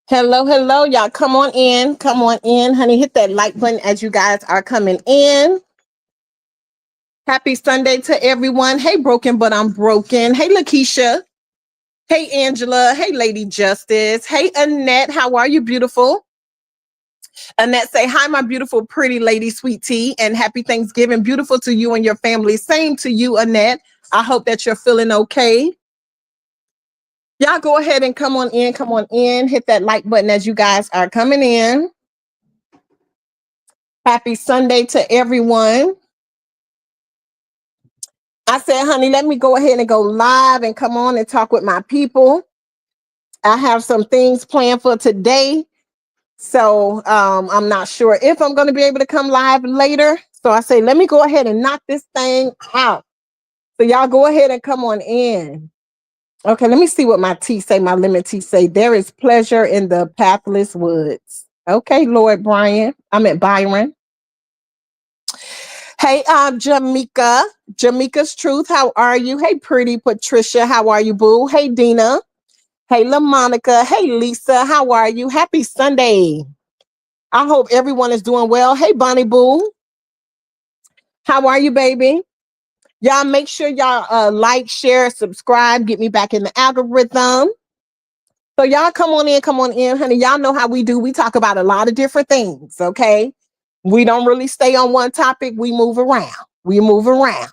Hello, hello, y'all. Come on in. Come on in, honey. Hit that like button as you guys are coming in. Happy Sunday to everyone. Hey, Broken, but I'm broken. Hey, Lakeisha. Hey, Angela. Hey, Lady Justice. Hey, Annette. How are you, beautiful? Annette say, hi, my beautiful, pretty lady, Sweet Tea, and happy Thanksgiving. Beautiful to you and your family. Same to you, Annette. I hope that you're feeling okay. Y'all go ahead and come on in. Come on in. Hit that like button as you guys are coming in. Happy Sunday to everyone. I said, honey, let me go ahead and go live and come on and talk with my people. I have some things planned for today. So I'm not sure if I'm going to be able to come live later. So I say, let me go ahead and knock this thing out. So y'all go ahead and come on in. Okay, let me see what my tea say, my lemon tea say. There is pleasure in the pathless woods. Okay, Lord Brian. I'm at Byron. Hey, Jamaica. Jamaica's Truth, how are you? Hey, pretty Patricia, how are you, boo? Hey, Dina. Hey, LaMonica. Hey, Lisa, how are you? Happy Sunday. I hope everyone is doing well. Hey, Bonnie Boo. How are you, baby? Y'all make sure y'all like, share, subscribe, get me back in the algorithm. So y'all come on in, honey. Y'all know how we do. We talk about a lot of different things, okay? We don't really stay on one topic. We move around. We move around.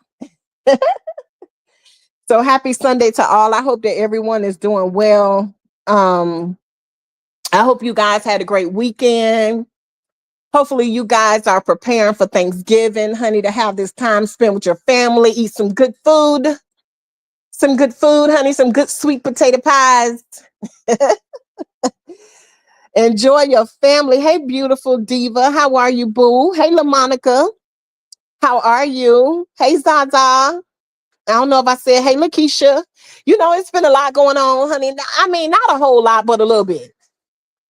So happy Sunday to all. I hope that everyone is doing well. I hope you guys had a great weekend. Hopefully you guys are preparing for Thanksgiving, honey, to have this time spent with your family, eat some good food. Some good food, honey, some good sweet potato pies. Enjoy your family. Hey, beautiful diva. How are you, boo? Hey, LaMonica. How are you? Hey, Zaza. I don't know if I said, hey, Lakeisha. You know, it's been a lot going on, honey. I mean, not a whole lot, but a little bit.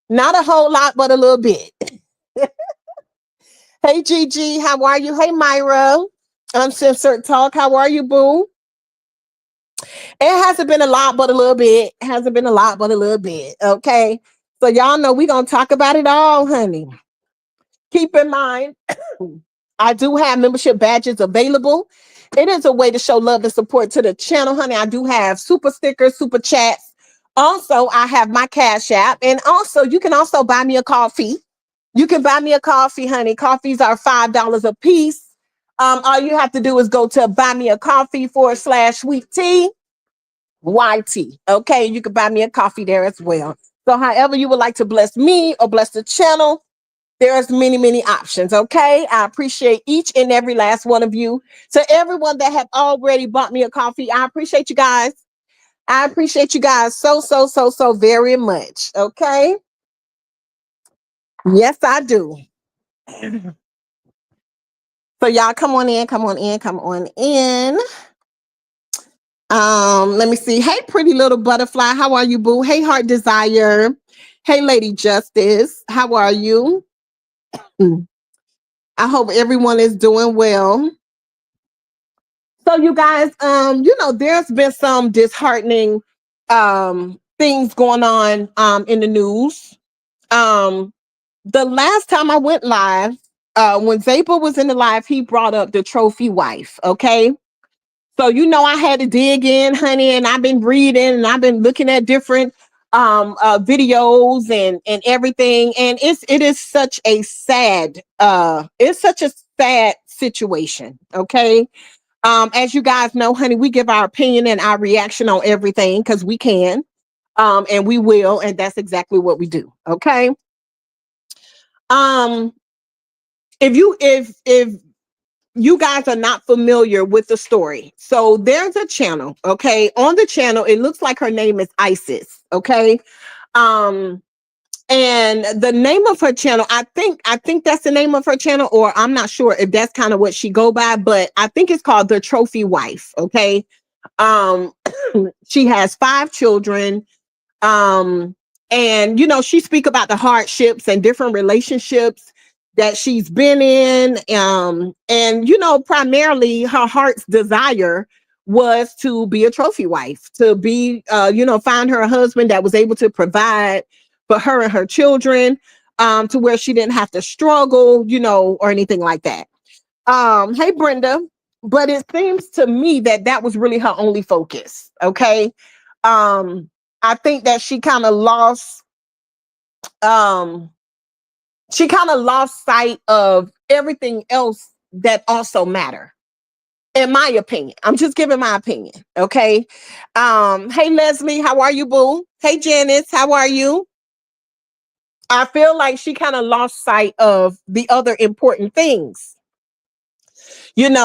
Not a whole lot, but a little bit. Hey, Gigi. How are you? Hey, Myra. Uncensored Talk. How are you, boo? It hasn't been a lot, but a little bit. It hasn't been a lot, but a little bit. Okay. So y'all know we're going to talk about it all, honey. Keep in mind, I do have membership badges available. It is a way to show love and support to the channel, honey. I do have super stickers, super chats. Also, I have my Cash App. And also, you can also buy me a coffee. You can buy me a coffee, honey. Coffees are $5 a piece. All you have to do is go to buymeacoffee/sweet tea. YT. Okay, you can buy me a coffee there as well. So however you would like to bless me or bless the channel, there's many, many options. Okay, I appreciate each and every last one of you. To everyone that have already bought me a coffee, I appreciate you guys. I appreciate you guys so very much. Okay. Yes, I do. So y'all come on in, come on in, come on in. Let me see. Hey, pretty little butterfly. How are you, boo? Hey, Heart Desire. Hey, Lady Justice. How are you? I hope everyone is doing well. So you guys, there's been some disheartening things going on in the news. The last time I went live, when Zapa was in the live, he brought up the trophy wife. Okay. So I had to dig in, honey, and I've been reading and I've been looking at different videos and everything. And it is such a sad situation. Okay. As you guys know, honey, we give our opinion and our reaction on everything because we can. And we will, and that's exactly what we do. Okay. Um, if you guys are not familiar with the story, so there's a channel, okay? On the channel, it looks like her name is Isis, okay? Um, and the name of her channel, I think that's the name of her channel, or I'm not sure if that's kind of what she go by, but I think it's called The Trophy Wife, okay? Um, she has 5 children. And she speak about the hardships and different relationships that she's been in. And primarily her heart's desire was to be a trophy wife, to be, find her a husband that was able to provide for her and her children, to where she didn't have to struggle, or anything like that. Hey, Brenda. But it seems to me that that was really her only focus. Okay. I think that um, she kind of lost sight of everything else that also matter. In my opinion, I'm just giving my opinion. Okay. Hey, Leslie, how are you, boo? Hey, Janice, how are you? I feel like she kind of lost sight of the other important things, and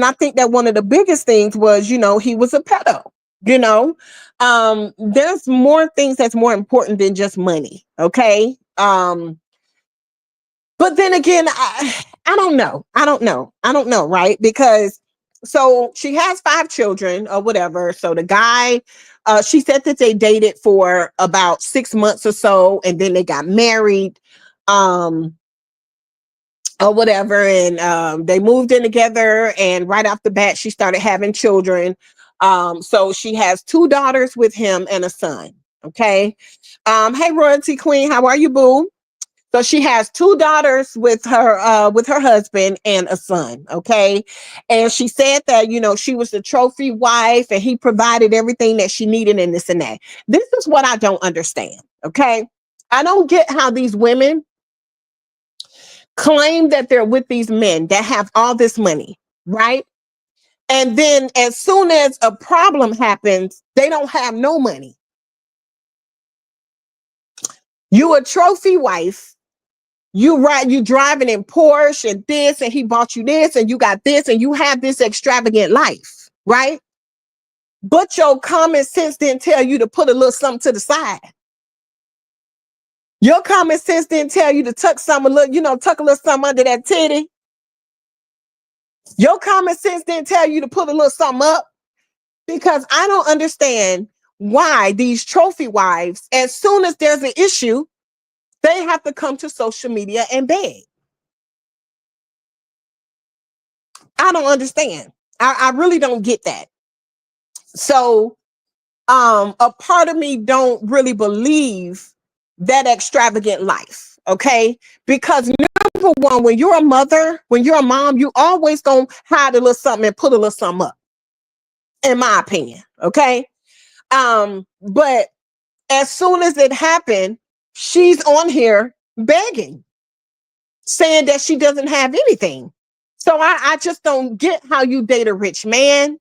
I think that one of the biggest things was, he was a pedo, you know. There's more things that's more important than just money. Okay. But then again, I don't know. I don't know, right? Because so she has 5 children or whatever. So the guy, she said that they dated for about 6 months or so, and then they got married, um, or whatever, and they moved in together. And right off the bat, she started having children. So she has 2 daughters with him and a son. Okay. Hey, Royalty Queen, how are you, boo? So she has 2 daughters with her husband and a son. Okay. And she said that, she was the trophy wife and he provided everything that she needed and this and that. This is what I don't understand. Okay. I don't get how these women claim that they're with these men that have all this money, right? And then as soon as a problem happens, they don't have no money. You a trophy wife. You driving in Porsche and this, and he bought you this, and you got this, and you have this extravagant life, right? But your common sense didn't tell you to put a little something to the side. Your common sense didn't tell you to tuck a little something under that titty. Your common sense didn't tell you to put a little something up, because I don't understand why these trophy wives, as soon as there's an issue, they have to come to social media and beg. I don't understand. I really don't get that. So a part of me don't really believe that extravagant life. Okay. Because number one, when you're a mother, when you're a mom, you always gonna hide a little something and put a little something up, in my opinion. Okay. But as soon as it happened, she's on here begging, saying that she doesn't have anything. So I just don't get how you date a rich man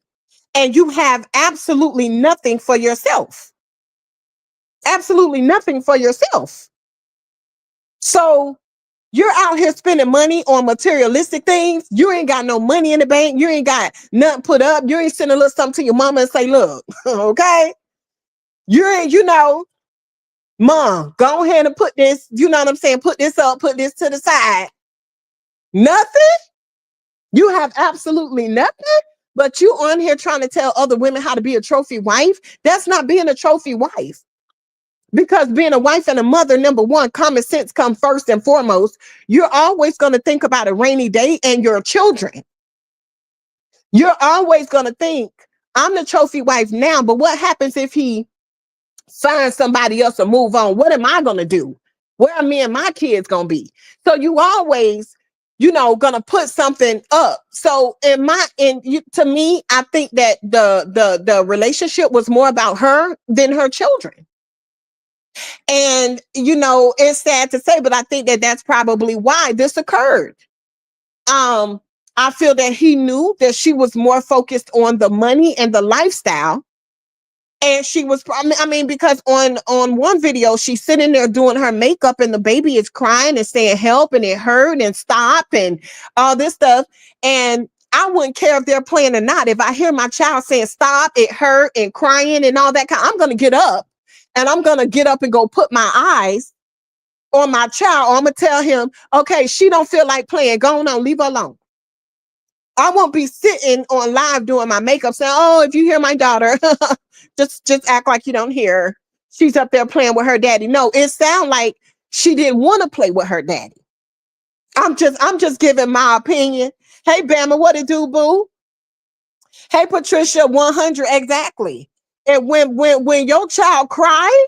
and you have absolutely nothing for yourself. Absolutely nothing for yourself. So you're out here spending money on materialistic things. You ain't got no money in the bank. You ain't got nothing put up. You ain't sending a little something to your mama and say, look, okay, you ain't, mom, go ahead and put this, you know what I'm saying? Put this up, put this to the side. Nothing. You have absolutely nothing. But you on here trying to tell other women how to be a trophy wife. That's not being a trophy wife. Because being a wife and a mother, number one, common sense comes first and foremost. You're always going to think about a rainy day and your children. You're always going to think, I'm the trophy wife now, but what happens if he find somebody else or move on? What am I going to do? Where are me and my kids going to be? So you always, going to put something up. So to me, I think that the relationship was more about her than her children. And, it's sad to say, but I think that that's probably why this occurred. I feel that he knew that she was more focused on the money and the lifestyle. And she was, because on one video, she's sitting there doing her makeup and the baby is crying and saying help and it hurt and stop and all this stuff. And I wouldn't care if they're playing or not. If I hear my child saying stop, it hurt and crying and all that, I'm going to get up and I'm going to get up and go put my eyes on my child. Or I'm going to tell him, okay, she don't feel like playing. Go on, leave her alone. I won't be sitting on live doing my makeup saying, oh, if you hear my daughter, just act like you don't hear her. She's up there playing with her daddy. No, it sounds like she didn't want to play with her daddy. I'm just giving my opinion. Hey, Bama, what it do, boo? Hey, Patricia, 100 exactly. And when your child cry,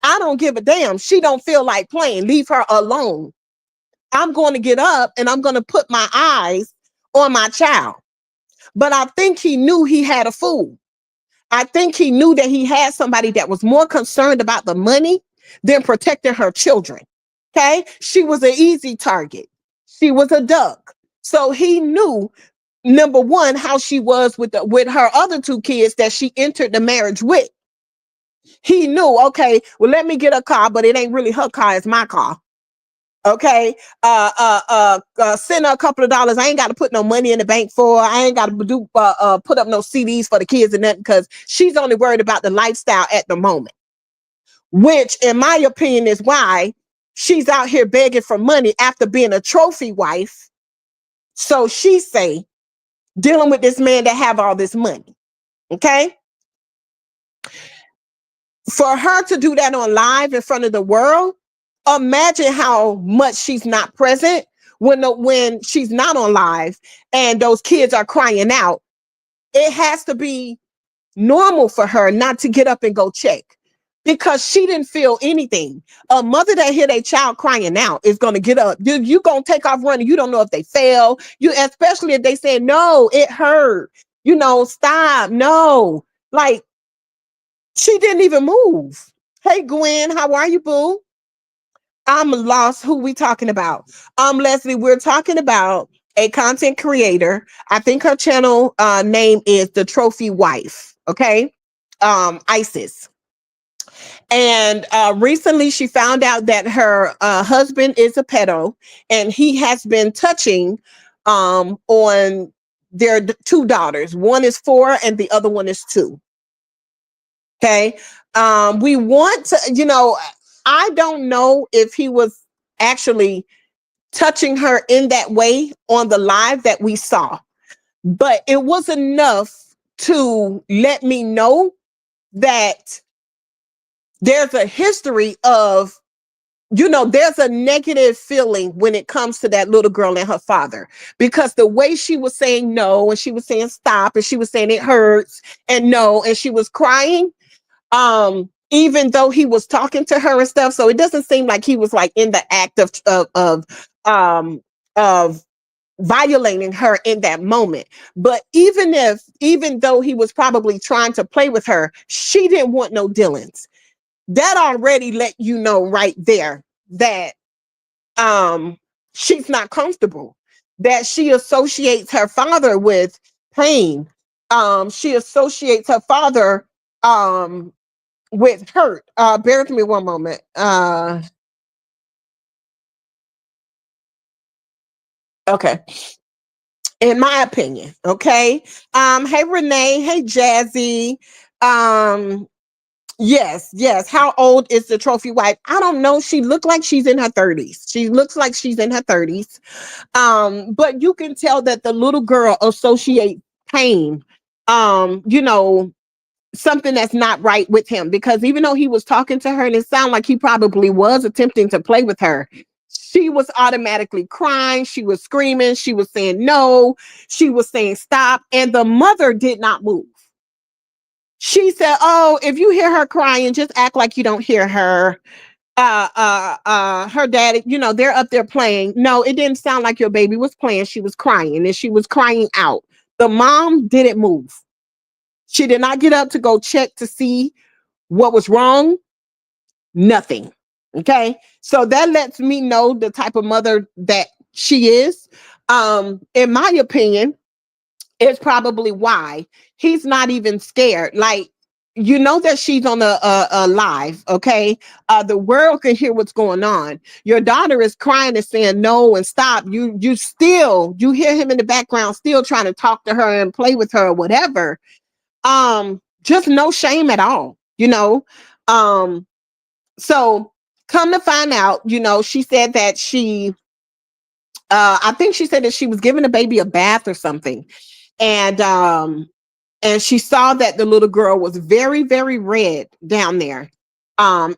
I don't give a damn. She don't feel like playing. Leave her alone. I'm going to get up and I'm going to put my eyes on my child. But I think he knew he had a fool. I think he knew that he had somebody that was more concerned about the money than protecting her children. Okay. She was an easy target. She was a duck. So he knew, number one, how she was with her other two kids that she entered the marriage with. He knew, okay, well, let me get a car, but it ain't really her car, it's my car. Okay. Send her a couple of dollars. I ain't got to put no money in the bank for her. I ain't got to do put up no CDs for the kids and nothing, because she's only worried about the lifestyle at the moment, which in my opinion is why she's out here begging for money after being a trophy wife. So she say, dealing with this man that have all this money. Okay. For her to do that on live in front of the world, imagine how much she's not present when she's not on live and those kids are crying out. It has to be normal for her not to get up and go check, because she didn't feel anything. A mother that hear their child crying out is going to get up. You going to take off running. You don't know if they fell. You, especially if they say, no, it hurt. Stop. No. Like, she didn't even move. Hey, Gwen, how are you, boo? I'm lost. Who we talking about? Leslie, we're talking about a content creator. I think her channel name is The Trophy Wife. Okay. Isis. And recently she found out that her husband is a pedo, and he has been touching on their two daughters. One is 4 and the other one is 2. Okay. We want to, I don't know if he was actually touching her in that way on the live that we saw, but it was enough to let me know that there's a history of, there's a negative feeling when it comes to that little girl and her father, because the way she was saying no, and she was saying stop, and she was saying it hurts, and no, and she was crying, even though he was talking to her and stuff. So it doesn't seem like he was like in the act of violating her in that moment. But even though he was probably trying to play with her, she didn't want no dealings. That already let you know right there that she's not comfortable, that she associates her father with pain. She associates her father with hurt. Bear with me one moment. Okay. In my opinion, okay. Hey Renee, hey Jazzy. Um, yes. How old is the trophy wife? I don't know. She looked like she's in her 30s. She looks like she's in her 30s. But you can tell that the little girl associates pain. You know, something that's not right with him, because even though he was talking to her and it sounded like he probably was attempting to play with her, she was automatically crying, she was screaming, she was saying no, she was saying stop, and the mother did not move. She said, oh, if you hear her crying, just act like you don't hear her. Her daddy, they're up there playing. No, it didn't sound like your baby was playing. She was crying, and she was crying out. The mom didn't move. She did not get up to go check to see what was wrong. Nothing. Okay. So that lets me know the type of mother that she is. In my opinion, it's probably why he's not even scared. Like, that she's on a live, okay? The world can hear what's going on. Your daughter is crying and saying no and stop. You hear him in the background still trying to talk to her and play with her or whatever. Just no shame at all, um so come to find out, she said that I think she said that she was giving the baby a bath or something, and she saw that the little girl was very, very red down there, and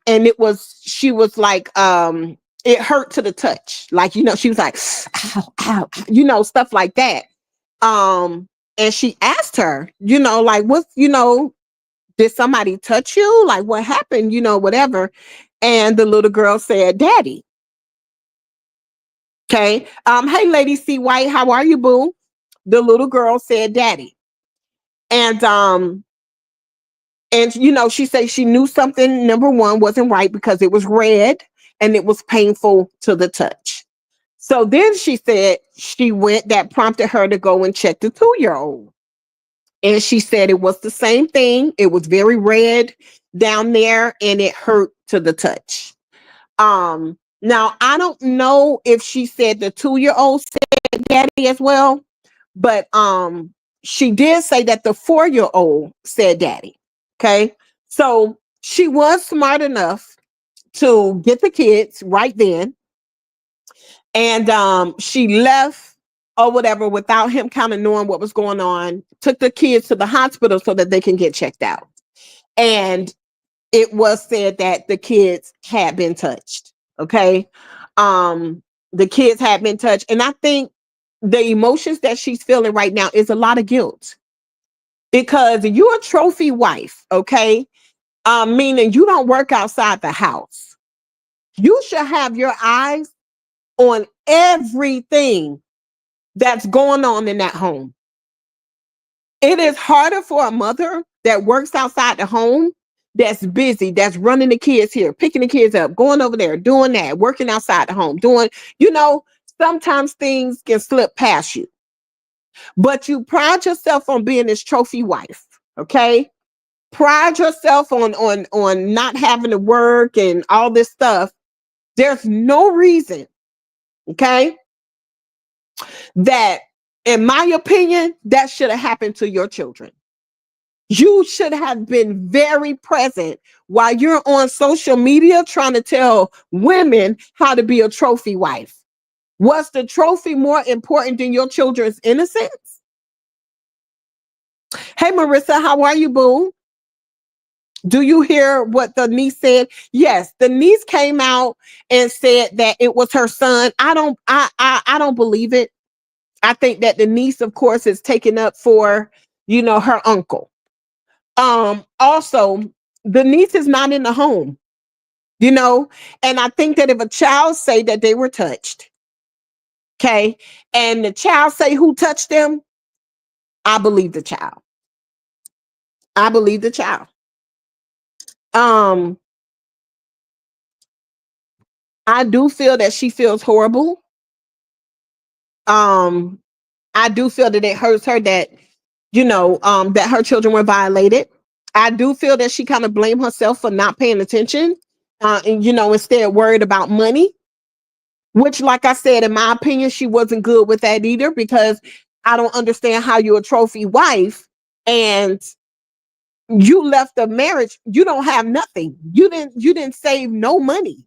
she was like, it hurt to the touch, like, she was like, ow, ow, stuff like that. And she asked her, like, did somebody touch you? Like, what happened? Whatever. And the little girl said, Daddy. Okay. Hey, Lady C. White, how are you, boo? The little girl said, Daddy. And she said she knew something, number one, wasn't right because it was red and it was painful to the touch. So then she said that prompted her to go and check the 2-year-old. And she said it was the same thing. It was very red down there and it hurt to the touch. Now I don't know if she said the 2-year-old said daddy as well, but she did say that the 4-year-old said daddy. Okay. So she was smart enough to get the kids right then. And she left or whatever without him kind of knowing what was going on, took the kids to the hospital so that they can get checked out. And it was said that the kids had been touched. Okay. The kids had been touched. And I think the emotions that she's feeling right now is a lot of guilt because you're a trophy wife. Okay. Meaning you don't work outside the house. You should have your eyes on everything that's going on in that home. It is harder for a mother that works outside the home, that's busy, that's running the kids here, picking the kids up, going over there, doing that, working outside the home, sometimes things can slip past you. But you pride yourself on being this trophy wife, okay? Pride yourself on not having to work and all this stuff. There's no reason, okay, that, in my opinion, that should have happened to your children. You should have been very present while you're on social media trying to tell women how to be a trophy wife. Was the trophy more important than your children's innocence? Hey, Marissa, how are you, boo? Do you hear what the niece said? Yes, the niece came out and said that it was her son. I don't believe it. I think that the niece, of course, is taken up for, her uncle. Also, the niece is not in the home, and I think that if a child say that they were touched, okay, and the child say who touched them, I believe the child. I believe the child. I do feel that she feels horrible. I do feel that it hurts her that, that her children were violated. I do feel that she kind of blamed herself for not paying attention, and, instead worried about money, which, like I said, in my opinion, she wasn't good with that either, because I don't understand how you're a trophy wife and you left a marriage. You don't have nothing. You didn't save no money.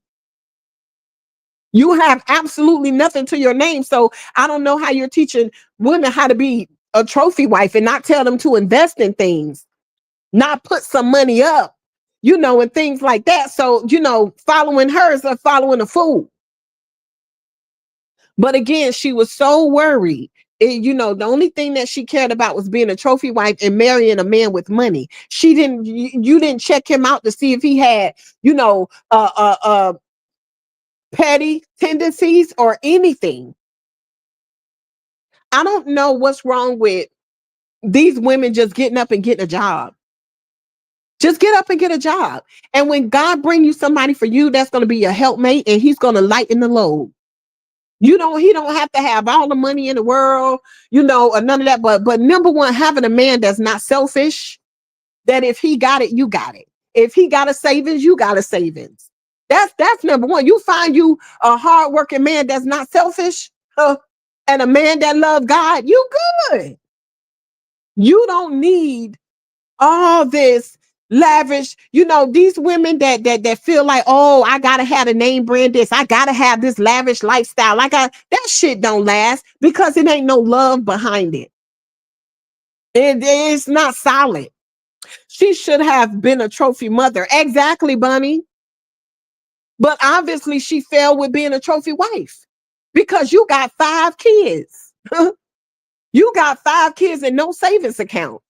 You have absolutely nothing to your name. So I don't know how you're teaching women how to be a trophy wife and not tell them to invest in things, not put some money up, and things like that. So, following her is like following a fool. But again, she was so worried. The only thing that she cared about was being a trophy wife and marrying a man with money. You didn't check him out to see if he had, petty tendencies or anything. I don't know what's wrong with these women just getting up and getting a job. Just get up and get a job. And when God bring you somebody for you, that's going to be your helpmate and he's going to lighten the load. He don't have to have all the money in the world, or none of that. But number one, having a man that's not selfish, that if he got it, you got it. If he got a savings, you got a savings. That's number one. You find you a hardworking man that's not selfish, and a man that loves God, you good. You don't need all this lavish, these women that feel like, oh, I gotta have a name brand this, I gotta have this lavish lifestyle. That shit don't last because it ain't no love behind it. It's not solid. She should have been a trophy mother. Exactly, Bunny. But obviously she failed with being a trophy wife because you got 5 kids. You got 5 kids and no savings account.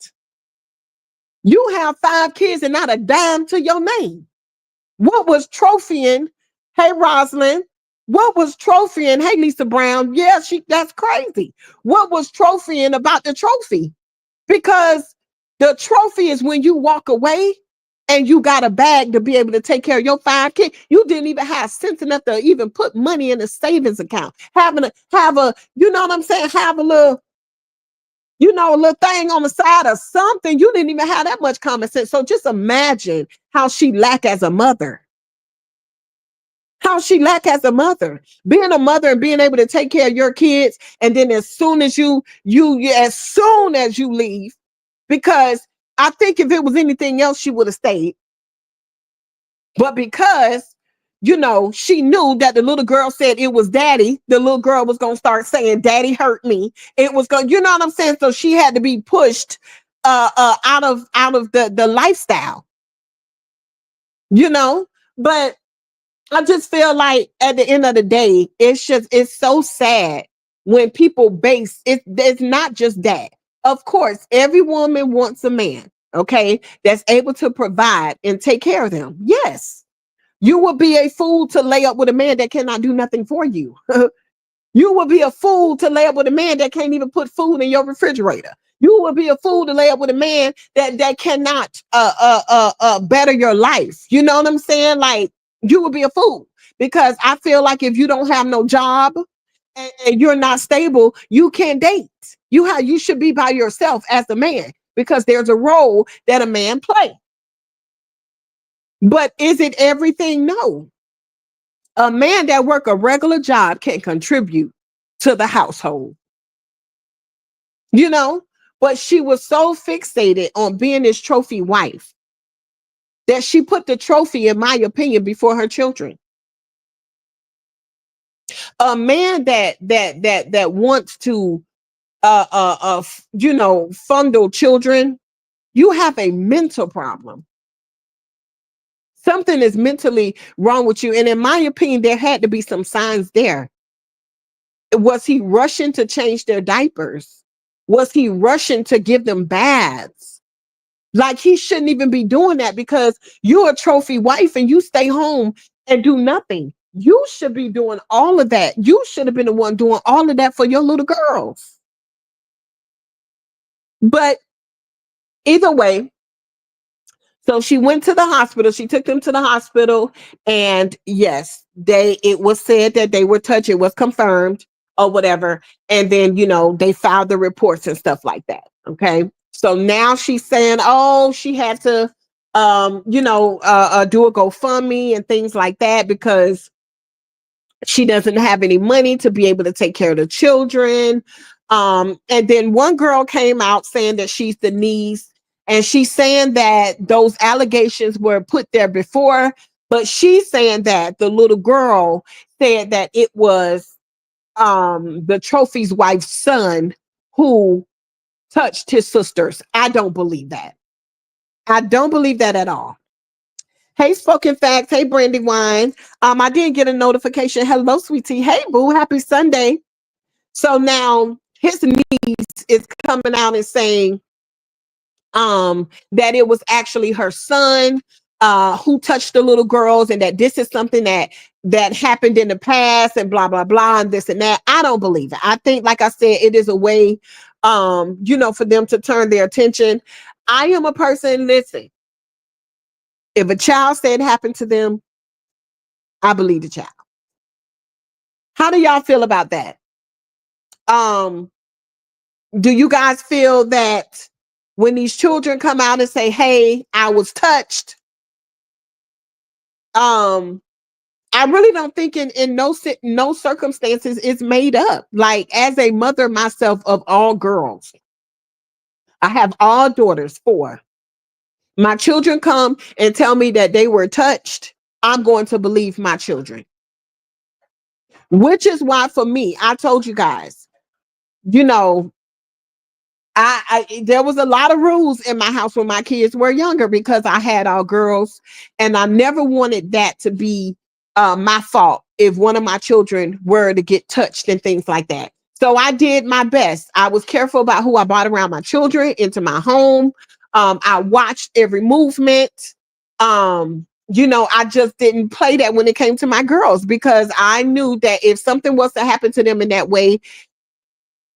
You have 5 kids and not a dime to your name. What was trophying? Hey, Rosalind. What was trophying? Hey, Lisa Brown. Yeah, that's crazy. What was trophying about the trophy? Because the trophy is when you walk away and you got a bag to be able to take care of your 5 kids. You didn't even have sense enough to even put money in a savings account. Have a, you know what I'm saying? Have a little, a little thing on the side or something. You didn't even have that much common sense. So just imagine how she lack as a mother. How she lack as a mother. Being a mother and being able to take care of your kids, and then as soon as you leave, because I think if it was anything else, she would have stayed. But because, she knew that the little girl said it was daddy, the little girl was going to start saying, daddy hurt me. It was going, you know what I'm saying? So she had to be pushed out of the lifestyle, but I just feel like at the end of the day, it's so sad when people base it. It's not just that. Of course, every woman wants a man, okay, that's able to provide and take care of them. Yes. You would be a fool to lay up with a man that cannot do nothing for you. You would be a fool to lay up with a man that can't even put food in your refrigerator. You would be a fool to lay up with a man that cannot better your life. You know what I'm saying? Like, you would be a fool, because I feel like if you don't have no job and you're not stable, you can't date. You should be by yourself as a man, because there's a role that a man plays. But is it everything? No. A man that work a regular job can contribute to the household, but she was so fixated on being this trophy wife that she put the trophy, in my opinion, before her children. A man that wants to fondle children, you have a mental problem. Something is mentally wrong with you. And in my opinion, there had to be some signs there. Was he rushing to change their diapers? Was he rushing to give them baths? Like, he shouldn't even be doing that, because you're a trophy wife and you stay home and do nothing. You should be doing all of that. You should have been the one doing all of that for your little girls. But either way, so she went to the hospital. She took them to the hospital, and yes, it was said that they were touched. It was confirmed or whatever. And then, they filed the reports and stuff like that. Okay. So now she's saying, oh, she had to, do a GoFundMe and things like that, because she doesn't have any money to be able to take care of the children. And then one girl came out saying that she's the niece, and she's saying that those allegations were put there before, but she's saying that the little girl said that it was the trophy's wife's son who touched his sisters. I don't believe that. I don't believe that at all. Hey, Spoken Facts. Hey, Brandy Wine. I did get a notification. Hello, sweetie. Hey, boo. Happy Sunday. So now his niece is coming out and saying that it was actually her son who touched the little girls, and that this is something that happened in the past, and blah, blah, blah, and this and that. I don't believe it. I think, like I said, it is a way, for them to turn their attention. I am a person, listen, if a child said it happened to them, I believe the child. How do y'all feel about that? Do you guys feel that when these children come out and say, hey, I was touched, I really don't think in no circumstances it's made up. Like, as a mother myself of all girls, I have all daughters, 4. My children come and tell me that they were touched, I'm going to believe my children. Which is why, for me, I told you guys, there was a lot of rules in my house when my kids were younger, because I had all girls, and I never wanted that to be my fault if one of my children were to get touched and things like that. So I did my best. I was careful about who I brought around my children into my home. I watched every movement. I just didn't play that when it came to my girls because I knew that if something was to happen to them in that way,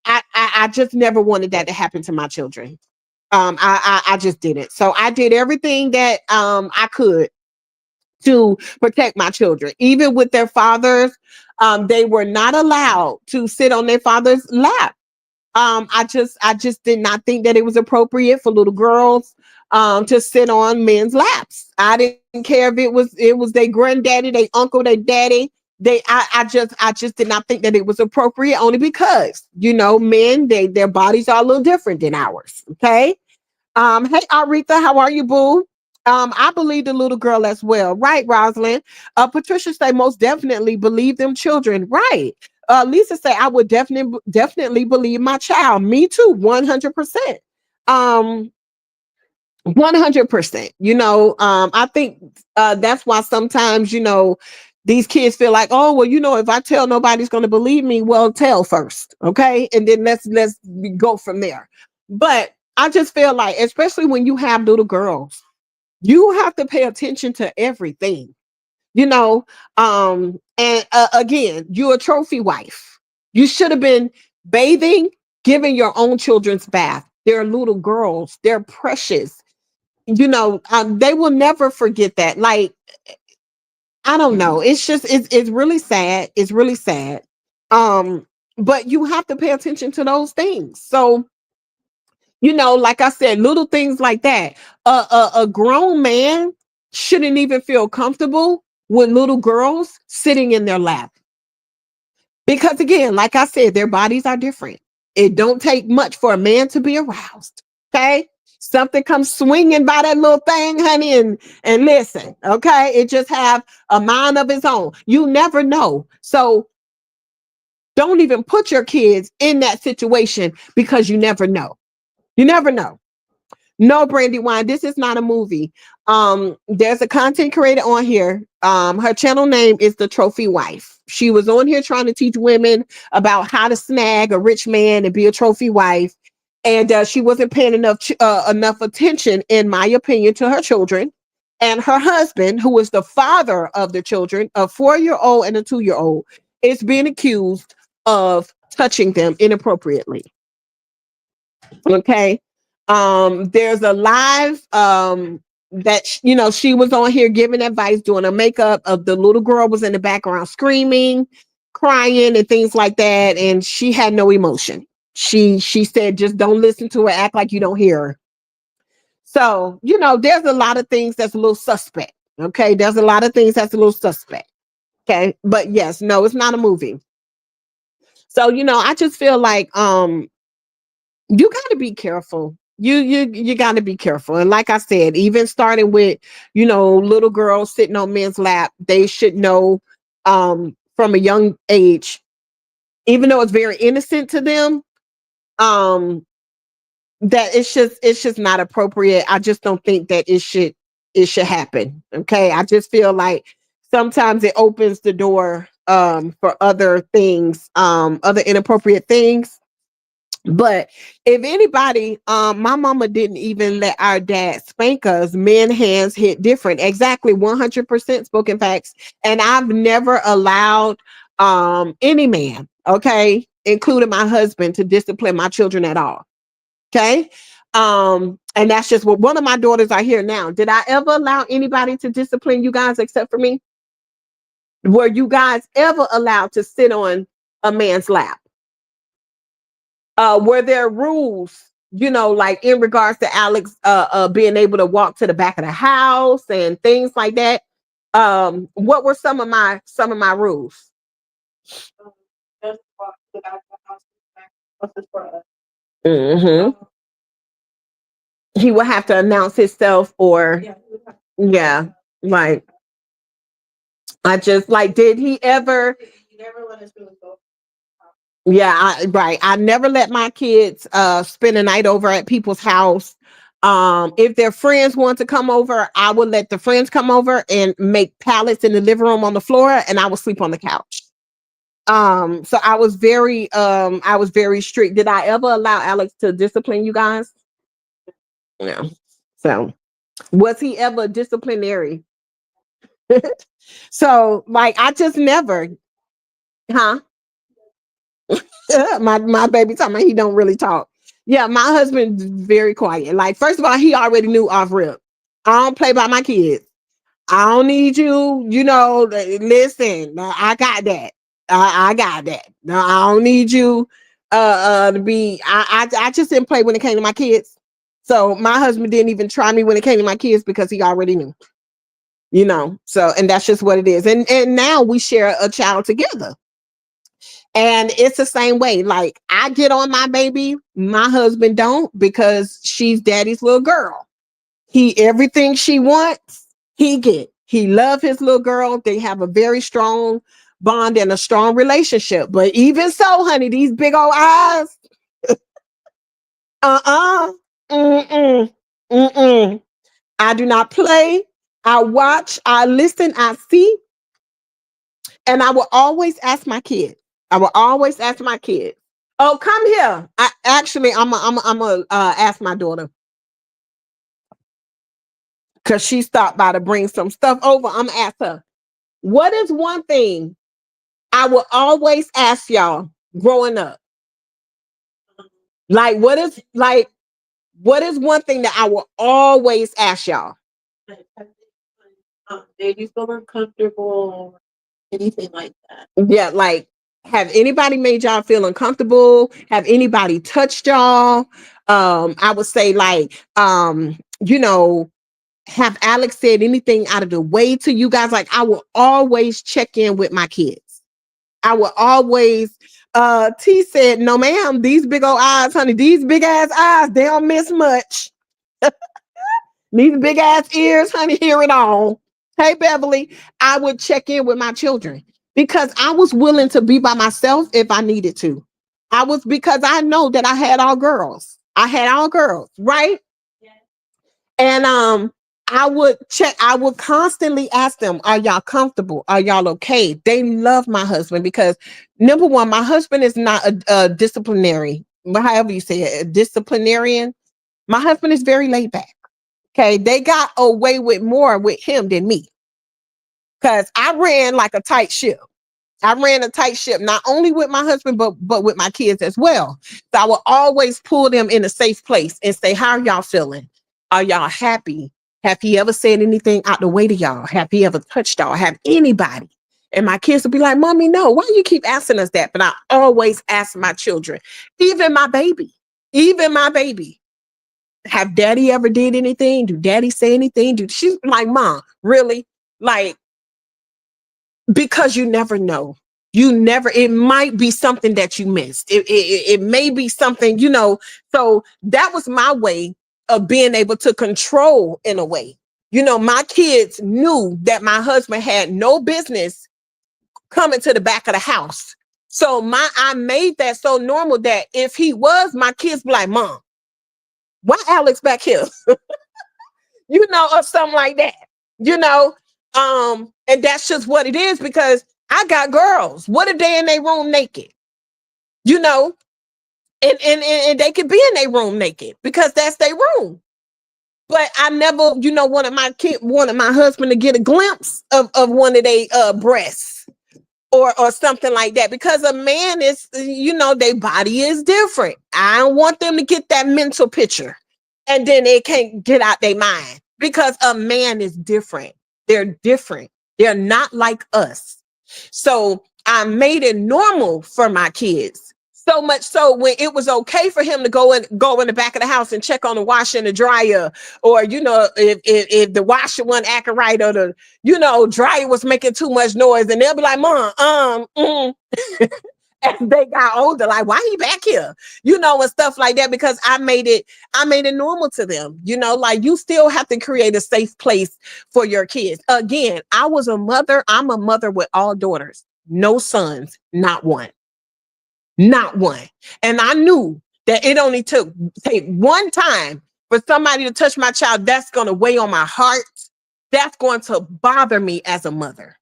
I just never wanted that to happen to my children. I just didn't. So I did everything that I could to protect my children, even with their fathers. They were not allowed to sit on their father's lap. I just did not think that it was appropriate for little girls to sit on men's laps. I didn't care if it was their granddaddy, their uncle, their daddy. I just did not think that it was appropriate only because men, their bodies are a little different than ours. Okay. Hey Aretha, how are you, boo? I believe the little girl as well. Right, Rosalind. Patricia say most definitely believe them children. Right. Lisa say I would definitely believe my child. Me too, 100%. Um, 100%. I think that's why sometimes, these kids feel like, oh, well, if I tell nobody's going to believe me, well, tell first, okay? And then let's go from there. But I just feel like, especially when you have little girls, you have to pay attention to everything, and again, you're a trophy wife. You should have been bathing, giving your own children's bath. They're little girls. They're precious. They will never forget that. Like, I don't know. It's really sad. It's really sad. Um, but you have to pay attention to those things. So, like I said, little things like that. A grown man shouldn't even feel comfortable with little girls sitting in their lap. Because again, like I said, their bodies are different. It don't take much for a man to be aroused. Okay. Something comes swinging by that little thing, honey, and listen, okay, it just have a mind of its own. You never know. So don't even put your kids in that situation because you never know. You never know. No, Brandywine, this is not a movie. There's a content creator on here. Her channel name is The Trophy Wife. She was on here trying to teach women about how to snag a rich man and be a trophy wife. And she wasn't paying enough attention, in my opinion, to her children. And her husband, who is the father of the children, a 4-year-old and a 2-year-old, is being accused of touching them inappropriately. Okay. There's a live that she was on here giving advice, doing a makeup of the little girl was in the background screaming, crying, and things like that, and she had no emotion. She said, just don't listen to her, act like you don't hear her. So, there's a lot of things that's a little suspect. Okay. There's a lot of things that's a little suspect. Okay. But yes, no, it's not a movie. So, I just feel like you got to be careful. You got to be careful. And like I said, even starting with, little girls sitting on men's lap, they should know from a young age, even though it's very innocent to them, that it's just not appropriate. I just don't think that it should happen. Okay. I just feel like sometimes it opens the door for other things, other inappropriate things. But if anybody, my mama didn't even let our dad spank us. Men hands hit different. Exactly, 100% spoken facts. And I've never allowed any man, okay, including my husband, to discipline my children at all. Okay. And that's just what one of my daughters are here now. Did I ever allow anybody to discipline you guys except for me? Were you guys ever allowed to sit on a man's lap? Were there rules, like in regards to Alex being able to walk to the back of the house and things like that? What were some of my rules? Hmm. He would have to announce himself, or yeah, like I just like, did he ever? Yeah, right. I never let my kids spend a night over at people's house. If their friends want to come over, I would let the friends come over and make pallets in the living room on the floor, and I would sleep on the couch. So I was very strict. Did I ever allow Alex to discipline you guys? No. So was he ever disciplinary? So like I just never, huh? My baby talking about he don't really talk. Yeah, my husband's very quiet. Like, first of all, he already knew off rip. I don't play by my kids. I don't need you, listen, I got that. I got that. No, I don't need you to be I just didn't play when it came to my kids. So my husband didn't even try me when it came to my kids because he already knew, So and that's just what it is. And now we share a child together. And it's the same way. Like I get on my baby, my husband don't because she's daddy's little girl. He everything she wants, he get. He love his little girl. They have a very strong bond and a strong relationship. But even so, honey, these big old eyes, uh-uh, mm-mm, mm-mm. I do not play. I watch, I listen, I see, and I will always ask my kids. I will always ask my kids. Oh, come here. I'm a ask my daughter because she stopped by to bring some stuff over. I'm gonna ask her. What is one thing I will always ask y'all growing up? Like, what is one thing that I will always ask y'all? Did you feel uncomfortable? Anything like that? Yeah, like, have anybody made y'all feel uncomfortable? Have anybody touched y'all? I would say, like, have Alex said anything out of the way to you guys? Like, I will always check in with my kids. I will always T said, no, ma'am, these big old eyes, honey, these big ass eyes, they don't miss much. These big ass ears, honey, hear it all. Hey, Beverly, I would check in with my children because I was willing to be by myself if I needed to. I was because I know that I had all girls. I had all girls, right? And I would constantly ask them, are y'all comfortable? Are y'all okay? They love my husband because number one, my husband is not a disciplinary, however you say it, a disciplinarian. My husband is very laid back. Okay. They got away with more with him than me. Because I ran like a tight ship. I ran a tight ship, not only with my husband, but with my kids as well. So I will always pull them in a safe place and say, how are y'all feeling? Are y'all happy? Have he ever said anything out the way to y'all? Have he ever touched y'all? Have anybody? And my kids will be like, Mommy, no, why do you keep asking us that? But I always ask my children, even my baby, have daddy ever did anything? Do daddy say anything? She's like, Mom, really? Like, because you never know. It might be something that you missed. It may be something, So that was my way of being able to control in a way. My kids knew that my husband had no business coming to the back of the house. So I made that so normal that if he was, my kids be like, Mom, why Alex back here? Or something like that. And that's just what it is because I got girls. What if they in their room naked? You know, and they could be in their room naked because that's their room. But I never, wanted my husband to get a glimpse of one of their breasts or something like that because a man is, their body is different. I don't want them to get that mental picture and then they can't get out their mind because a man is different. They're different. They're not like us. So I made it normal for my kids. So much so when it was okay for him to go in the back of the house and check on the washer and the dryer, or if the washer wasn't acting right, or the dryer was making too much noise, and they'll be like, Mom, as they got older, like, why he back here? And stuff like that, because I made it normal to them. Like, you still have to create a safe place for your kids. Again, I'm a mother with all daughters, no sons, not one. Not one. And I knew that it only take one time for somebody to touch my child. That's going to weigh on my heart. That's going to bother me as a mother.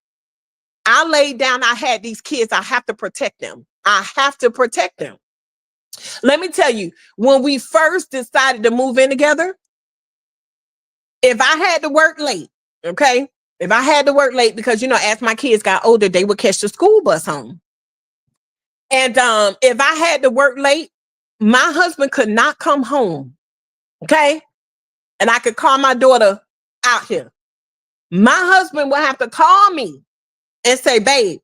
I laid down, I had these kids, I have to protect them. I have to protect them. Let me tell you, when we first decided to move in together, if I had to work late, okay, if I had to work late, because, as my kids got older, they would catch the school bus home. And if I had to work late, my husband could not come home, okay? And I could call my daughter out here. My husband would have to call me and say, babe,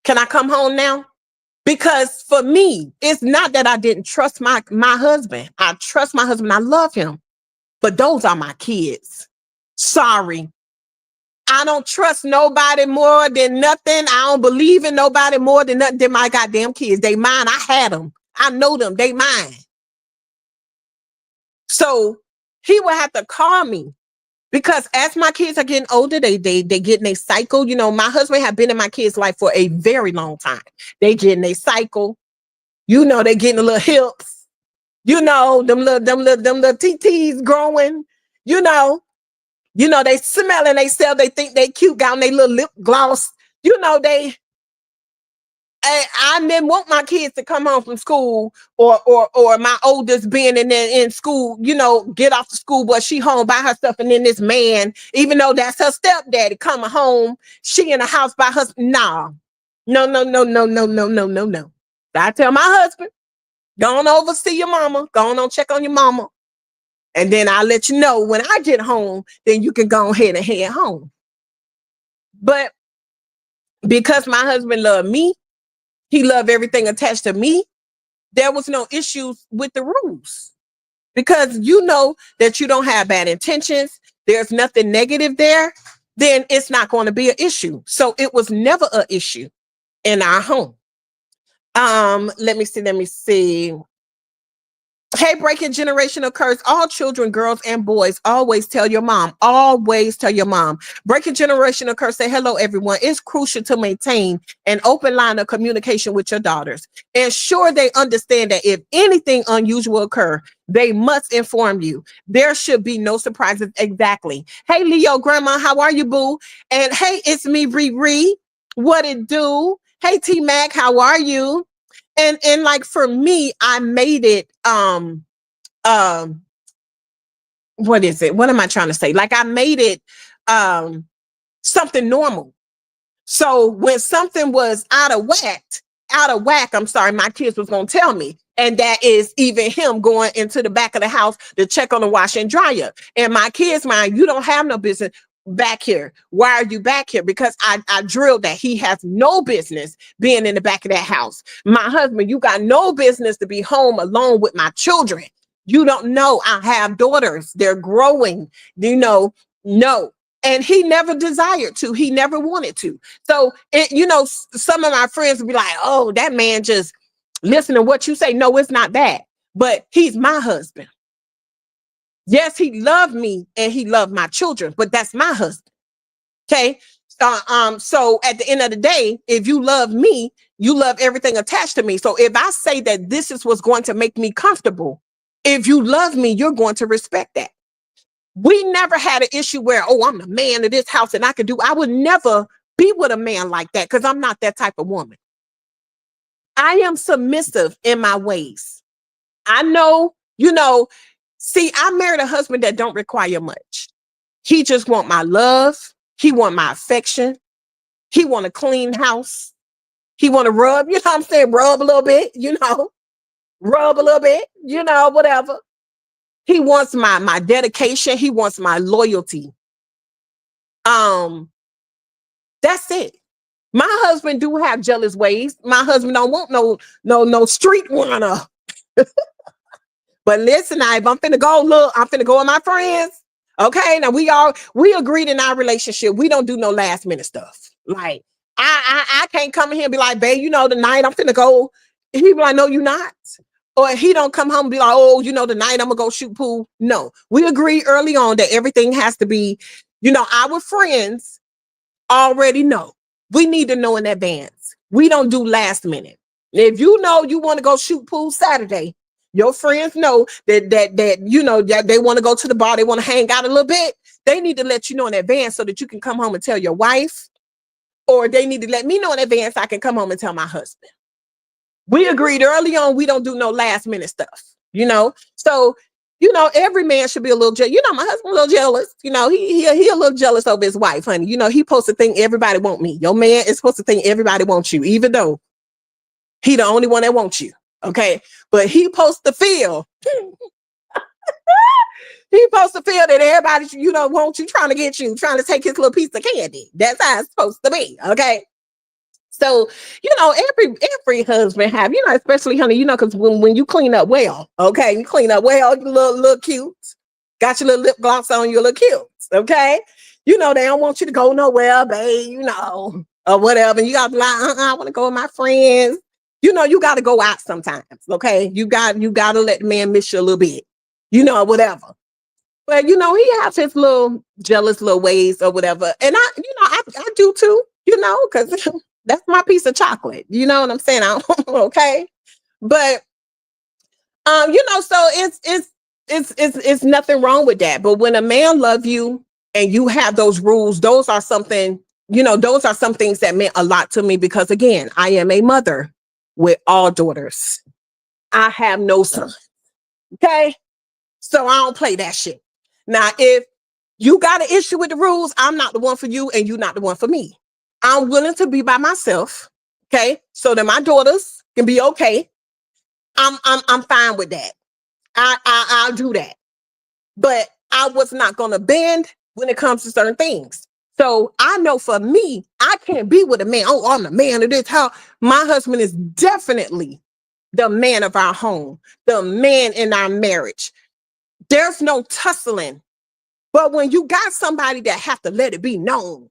can I come home now? Because for me, it's not that I didn't trust my husband. I trust my husband. I love him. But those are my kids. Sorry. I don't trust nobody more than nothing. I don't believe in nobody more than nothing than my goddamn kids. They mine. I had them. I know them. They mine. So he would have to call me, because as my kids are getting older, they getting a cycle. My husband have been in my kids' life for a very long time. They getting a cycle. They getting a little hips. Them little TTs growing. They smelling themselves. They think they cute, got on their little lip gloss. I didn't want my kids to come home from school, or my oldest being in school, get off the school bus, she home by herself, and then this man, even though that's her stepdaddy, coming home, she in the house by herself. No. I tell my husband, go on over, see your mama, go on check on your mama, and then I'll let you know when I get home, then you can go ahead and head home. But because my husband loved me, he loved everything attached to me, there was no issues with the rules, because that you don't have bad intentions. There's nothing negative there. Then it's not going to be an issue. So it was never an issue in our home. Let me see. Hey, breaking generational curse. All children, girls and boys, always tell your mom. Always tell your mom. Breaking generational curse. Say hello, everyone. It's crucial to maintain an open line of communication with your daughters. Ensure they understand that if anything unusual occur, they must inform you. There should be no surprises. Exactly. Hey, Leo, grandma, how are you, boo? And hey, it's me, Riri. What it do? Hey, T Mac, how are you? And like, for me, I made it what is it? What am I trying to say? Like, I made it something normal. So when something was out of whack, I'm sorry, my kids was gonna tell me. And that is even him going into the back of the house to check on the washer and dryer. And my kids, mind, you don't have no business back here. Why are you back here? Because I drilled that he has no business being in the back of that house. My husband, you got no business to be home alone with my children. You don't know I have daughters. They're growing, no. And he never desired to. He never wanted to. So, some of my friends would be like, oh, that man just listen to what you say. No, it's not that. But he's my husband. Yes, he loved me and he loved my children, but that's my husband. Okay. So at the end of the day, if you love me, you love everything attached to me. So if I say that this is what's going to make me comfortable, if you love me, you're going to respect that. We never had an issue where, oh, I'm the man of this house and I would never be with a man like that, because I'm not that type of woman. I am submissive in my ways. I know, see, I married a husband that don't require much. He just want my love. He want my affection. He want a clean house. He want to rub, what I'm saying? Rub a little bit, rub a little bit, whatever. He wants my dedication. He wants my loyalty. That's it. My husband do have jealous ways. My husband don't want no street runner. But listen, if I'm finna go, look, I'm finna go with my friends. Okay, now we agreed in our relationship. We don't do no last minute stuff. Like, I can't come in here and be like, babe, tonight I'm finna go. He be like, no, you not. Or he don't come home and be like, oh, tonight I'm gonna go shoot pool. No, we agree early on that everything has to be, our friends already know. We need to know in advance. We don't do last minute. If you want to go shoot pool Saturday, your friends know that they want to go to the bar, they want to hang out a little bit. They need to let you know in advance so that you can come home and tell your wife or they need to let me know in advance. I can come home and tell my husband. We agreed early on we don't do no last minute stuff, you know. So, you know, every man should be a little jealous. You know, my husband a little jealous. You know, he a little jealous over his wife, honey. You know, he supposed to think everybody want me. Your man is supposed to think everybody wants you, even though he the only one that wants you. Okay. But he supposed to feel he supposed to feel that everybody, you know, wants you, trying to get you, trying to take his little piece of candy. That's how it's supposed to be. Okay. So, you know, every husband have, you know, especially honey, you know, because when you clean up well, okay, you clean up well, you look cute, got your little lip gloss on, you look cute, okay. You know, they don't want you to go nowhere, babe, you know, or whatever. And you got to be like, I want to go with my friends. You know, you got to go out sometimes, okay. You got to let the man miss you a little bit, you know, whatever. But you know, he has his little jealous little ways or whatever, and I, you know, I do too, you know, because. That's my piece of chocolate. You know what I'm saying? Okay. But you know, so it's nothing wrong with that. But when a man love you and you have those rules, those are something, you know, those are some things that meant a lot to me because again, I am a mother with all daughters. I have no son. Okay. So I don't play that shit. Now, if you got an issue with the rules, I'm not the one for you and you're not the one for me. I'm willing to be by myself, okay, so that my daughters can be okay. I'm fine with that. I'll do that, but I was not gonna bend when it comes to certain things. So I know for me, I can't be with a man. Oh, I'm the man of this house. My husband is definitely the man of our home, the man in our marriage. There's no tussling, but when you got somebody that have to let it be known.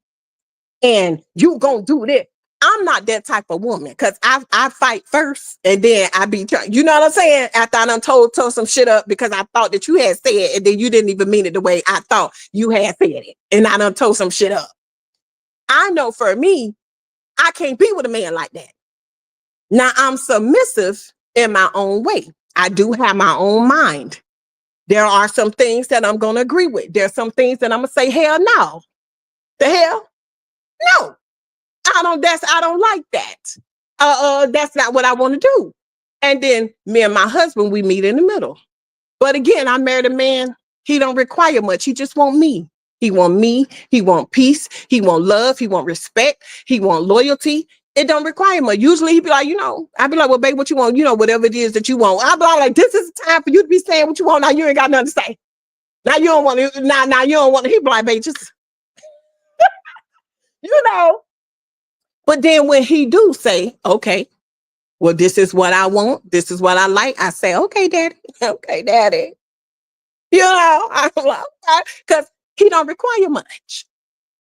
And you gonna do this. I'm not that type of woman because I fight first and then I be trying. You know what I'm saying? After I done told some shit up because I thought that you had said it and then you didn't even mean it the way I thought you had said it. And I done told some shit up. I know for me, I can't be with a man like that. Now I'm submissive in my own way. I do have my own mind. There are some things that I'm gonna agree with. There's some things that I'm gonna say, hell no. The hell? No, I don't like that. That's not what I want to do. And then me and my husband, we meet in the middle. But again, I married a man. He don't require much. He just want me. He want me. He want peace. He want love. He want respect. He want loyalty. It don't require much. Usually he'd be like, you know, I'd be like, well, babe, what you want? You know, whatever it is that you want. I'd be like, this is the time for you to be saying what you want. Now you ain't got nothing to say. Now you don't want to. Now you don't want to. He'd be like, babe, just, you know. But then when he do say, okay, well, this is what I want. This is what I like. I say, okay, daddy. Okay, daddy. You know, I'm like, because he don't require much.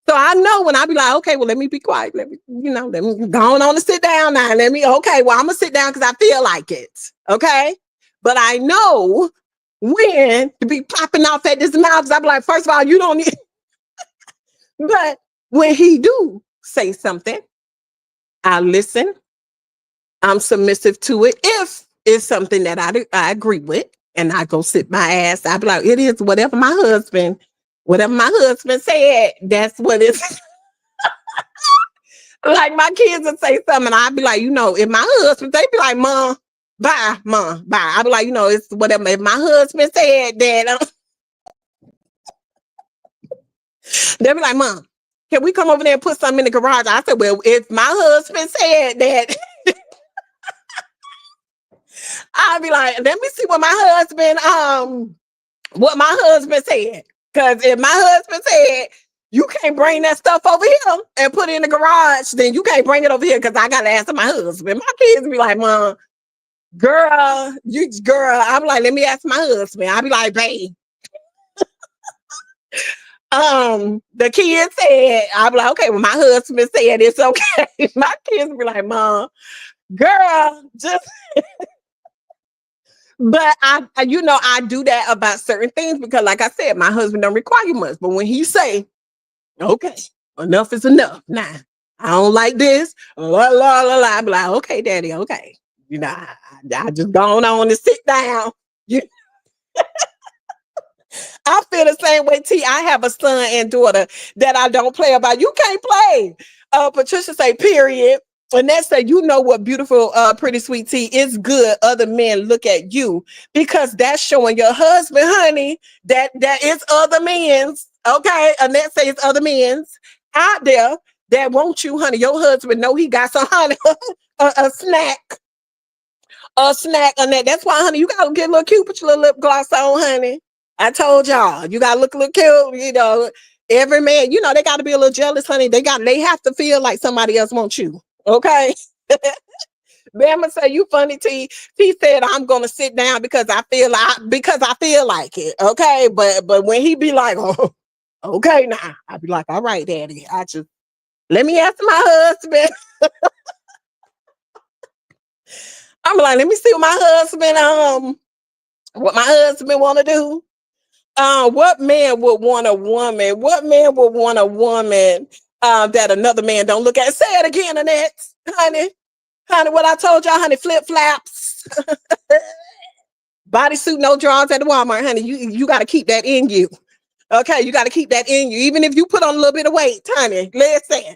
So I know when I be like, okay, well, let me be quiet. Let me, you know, let me go on to sit down now. Okay, well, I'm going to sit down because I feel like it. Okay. But I know when to be popping off at this mouth. Because I be like, first of all, you don't need. But when he do say something, I listen. I'm submissive to it. If it's something that I agree with and I go sit my ass, I be like, it is whatever my husband said, that's what it's like. My kids would say something and I'd be like, you know, if my husband, they be like, mom, bye. I'd be like, you know, it's whatever. If my husband said that, they'll be like, mom, can we come over there and put something in the garage? I said, well, if my husband said that, I'd be like, let me see what my husband said. Because if my husband said, you can't bring that stuff over here and put it in the garage, then you can't bring it over here because I got to ask my husband. My kids be like, mom, girl. I'm like, let me ask my husband. I'll be like, babe. The kids said, I'll be like, okay, well, my husband said it's okay. My kids be like, mom, girl, just. But you know, I do that about certain things because, like I said, my husband don't require much. But when he say, okay, enough is enough. Nah, I don't like this. I be like, okay, daddy, okay. You know, I just gone on and sit down. You I feel the same way, T. I have a son and daughter that I don't play about. You can't play. Patricia say, period. And that say, you know what beautiful, pretty sweet tea is good. Other men look at you because that's showing your husband, honey, that is other men's. Okay. And that says other men's out there that want you, honey. Your husband know he got some honey, a snack on that. That's why, honey, you gotta get a little cute, put your little lip gloss on, honey. I told y'all, you gotta look a little cute, you know. Every man, you know, they gotta be a little jealous, honey. They have to feel like somebody else wants you. Okay. Bama say you funny, T. He said I'm gonna sit down because I feel like it. Okay. But when he be like, oh, okay, now I be like, all right, daddy. I just let me ask my husband. I'm like, let me see what my husband want to do. What man would want a woman? What man would want a woman that another man don't look at? Say it again, Annette, honey. Honey, what I told y'all, honey, flip flops, bodysuit, no drawers at the Walmart, honey. You got to keep that in you. Okay, you got to keep that in you, even if you put on a little bit of weight, honey. Listen,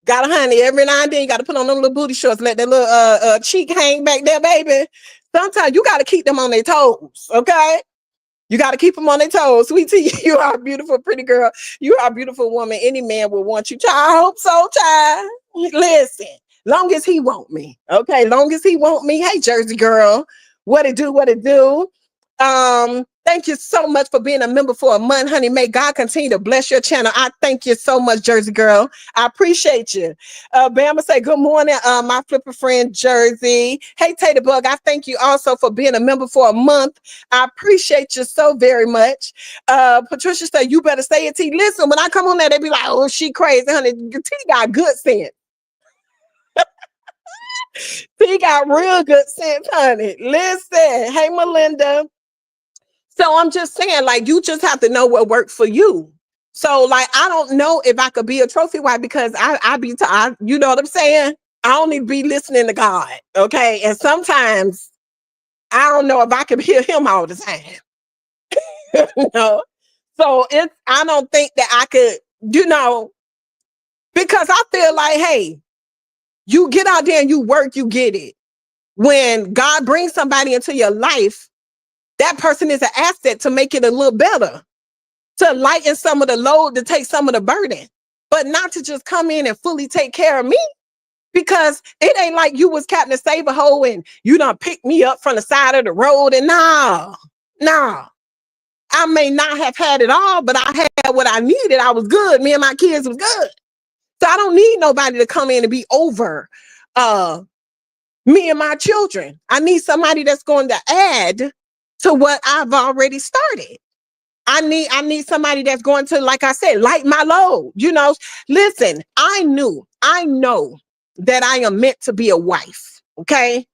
got to, honey, every now and then you got to put on them little booty shorts, let that little cheek hang back there, baby. Sometimes you got to keep them on their toes. Okay. You got to keep them on their toes. Sweetie, you are a beautiful, pretty girl. You are a beautiful woman. Any man will want you. Child, I hope so, child. Listen, long as he want me. Okay, long as he want me. Hey, Jersey girl, what it do, what it do. Thank you so much for being a member for a month, honey. May God continue to bless your channel. I thank you so much, Jersey girl. I appreciate you. Bama say good morning, my flipper friend Jersey. Hey, Tater Bug, I thank you also for being a member for a month. I appreciate you so very much. Patricia say you better stay at T. Listen, when I come on there, they be like, oh, she crazy, honey. T got good sense. T got real good sense, honey. Listen, hey, Melinda. So I'm just saying, like, you just have to know what worked for you. So, like, I don't know if I could be a trophy wife because you know what I'm saying? I only be listening to God, okay? And sometimes I don't know if I can hear him all the time. You know? So I don't think that I could, you know, because I feel like, hey, you get out there and you work, you get it. When God brings somebody into your life, that person is an asset to make it a little better, to lighten some of the load, to take some of the burden, but not to just come in and fully take care of me, because it ain't like you was Captain Save-A-Ho and you done picked me up from the side of the road. And no, I may not have had it all, but I had what I needed. I was good. Me and my kids was good. So I don't need nobody to come in and be over me and my children. I need somebody that's going to add to what I've already started. I need somebody that's going to, like I said, light my load. You know, listen, I know that I am meant to be a wife. Okay.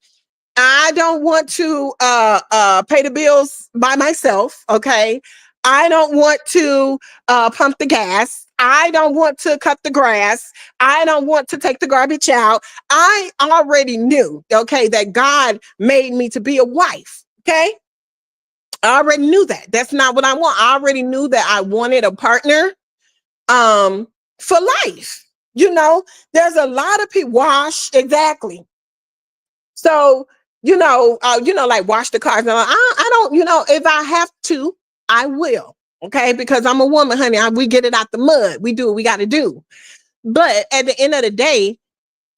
I don't want to pay the bills by myself. Okay. I don't want to pump the gas. I don't want to cut the grass. I don't want to take the garbage out. I already knew, okay, that God made me to be a wife. Okay. I already knew that. That's not what I want. I already knew that I wanted a partner for life. You know, there's a lot of people exactly. So, like wash the cars. I don't, if I have to, I will. Okay, because I'm a woman, honey. We get it out the mud. We do what we got to do. But at the end of the day,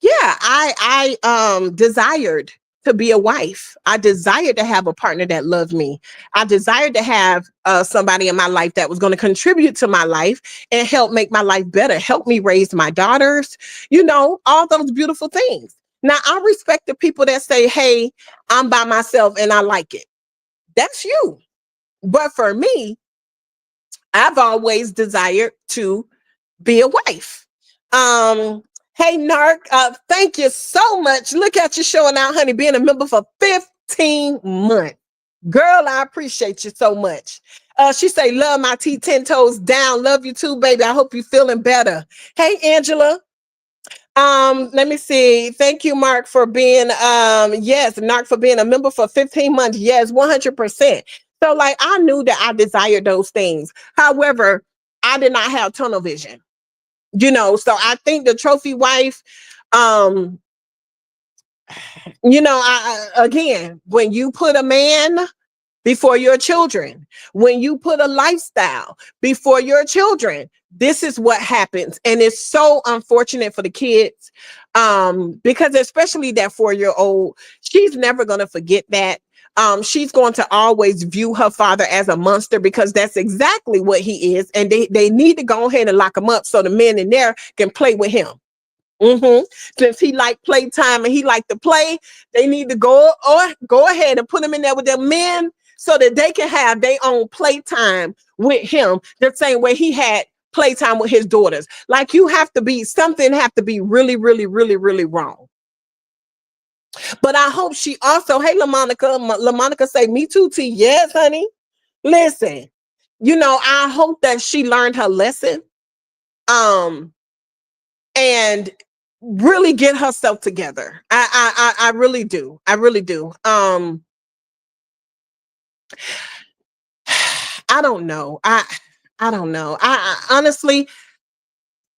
yeah, I desired to be a wife. I desired to have a partner that loved me. I desired to have somebody in my life that was going to contribute to my life and help make my life better, help me raise my daughters, all those beautiful things. Now, I respect the people that say, hey, I'm by myself and I like it. That's you. But for me, I've always desired to be a wife. Hey, Narc, thank you so much. Look at you showing out, honey, being a member for 15 months. Girl, I appreciate you so much. She say, love my tea 10 toes down. Love you too, baby. I hope you're feeling better. Hey, Angela. Let me see. Thank you, Mark, for being, Narc, for being a member for 15 months. Yes, 100%. So like I knew that I desired those things. However, I did not have tunnel vision. So I think the trophy wife, um, again, when you put a man before your children, when you put a lifestyle before your children, this is what happens. And it's so unfortunate for the kids, because especially that 4-year old, she's never going to forget that. She's going to always view her father as a monster because that's exactly what he is. And they need to go ahead and lock him up so the men in there can play with him. Since he liked playtime and he liked to play, they need to go ahead and put him in there with them men so that they can have their own playtime with him the same way he had playtime with his daughters. Like something have to be really, really, really, really wrong. But I hope she also, hey, LaMonica say, me too, T. Yes, honey. Listen, I hope that she learned her lesson. And really get herself together. I really do. I really do. I don't know. I don't know. I honestly,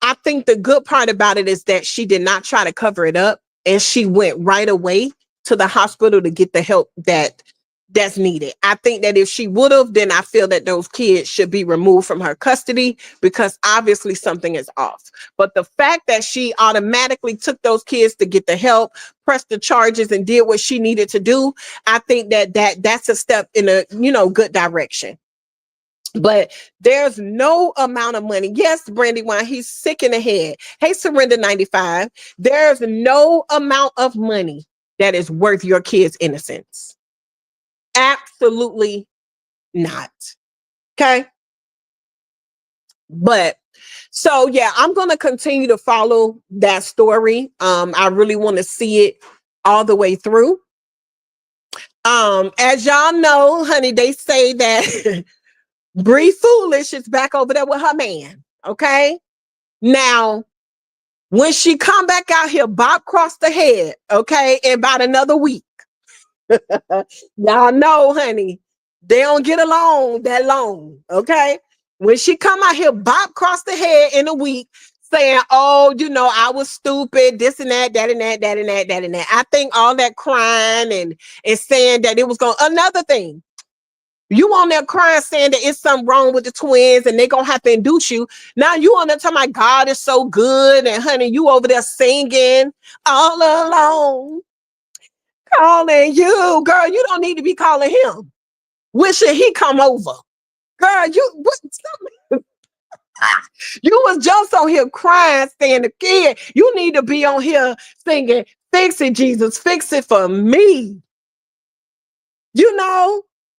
I think the good part about it is that she did not try to cover it up, and she went right away to the hospital to get the help that's needed. I think that if she would have, then I feel that those kids should be removed from her custody because obviously something is off. But the fact that she automatically took those kids to get the help, pressed the charges, and did what she needed to do, I think that's a step in a good direction. But there's no amount of money. Yes, Brandywine, he's sick in the head. Hey, Surrender 95. There's no amount of money that is worth your kid's innocence. Absolutely not. Okay. But so yeah, I'm going to continue to follow that story. I really want to see it all the way through. As y'all know, honey, they say that Bree Foolish is back over there with her man. Okay. Now, when she come back out here, Bob crossed the head. Okay. In about another week. Y'all know, honey, they don't get along that long. Okay. When she come out here, Bob crossed the head in a week saying, oh, I was stupid, this and that, that and that, that and that, that and that. I think all that crying and saying that it was another thing. You on there crying saying that it's something wrong with the twins and they gonna have to induce you. Now you on there talking about God is so good, and honey, you over there singing all alone. Calling you, girl. You don't need to be calling him. Wishing he come over, girl. You was just on here crying, saying the kid. You need to be on here singing, "Fix it, Jesus, fix it for me."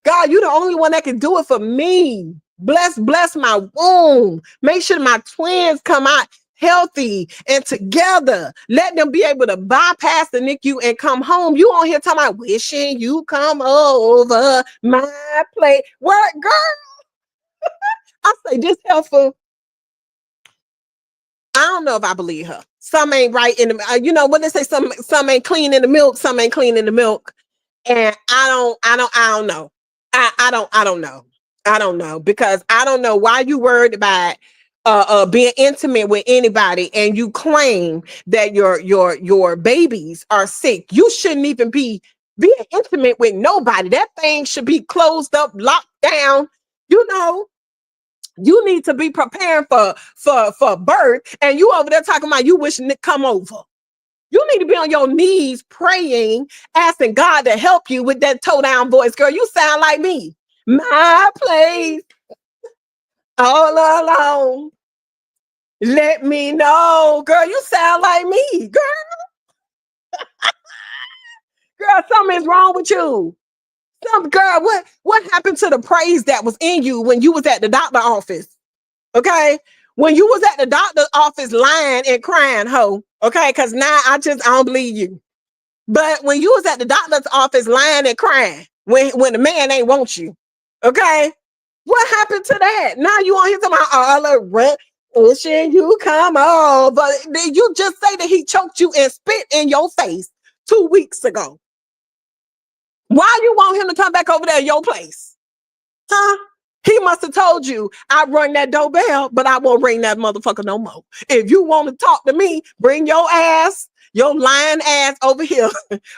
God, you the only one that can do it for me. Bless my womb. Make sure my twins come out healthy and together. Let them be able to bypass the NICU and come home. You on here talking about wishing you come over my place. What, girl? I say this helpful. I don't know if I believe her. Some ain't right in the, what they say, some ain't clean in the milk, some ain't clean in the milk. And I don't know. I don't know. I don't know, because I don't know why you worried about being intimate with anybody and you claim that your babies are sick. You shouldn't even be being intimate with nobody. That thing should be closed up, locked down. You need to be preparing for birth, and you over there talking about you wishing to come over. You need to be on your knees praying, asking God to help you with that toe down voice. Girl, you sound like me. My place all alone. Let me know. Girl, you sound like me. Girl, something is wrong with you. Girl, what happened to the praise that was in you when you was at the doctor office? Okay? When you was at the doctor's office lying and crying, ho. Okay? Because now I don't believe you. But when you was at the doctor's office lying and crying, when the man ain't want you, okay? What happened to that? Now you on here talking about all the wishing you come on. But did you just say that he choked you and spit in your face 2 weeks ago? Why you want him to come back over there at your place? Huh? He must have told you, I rung that doorbell, but I won't ring that motherfucker no more. If you want to talk to me, bring your ass, your lying ass over here.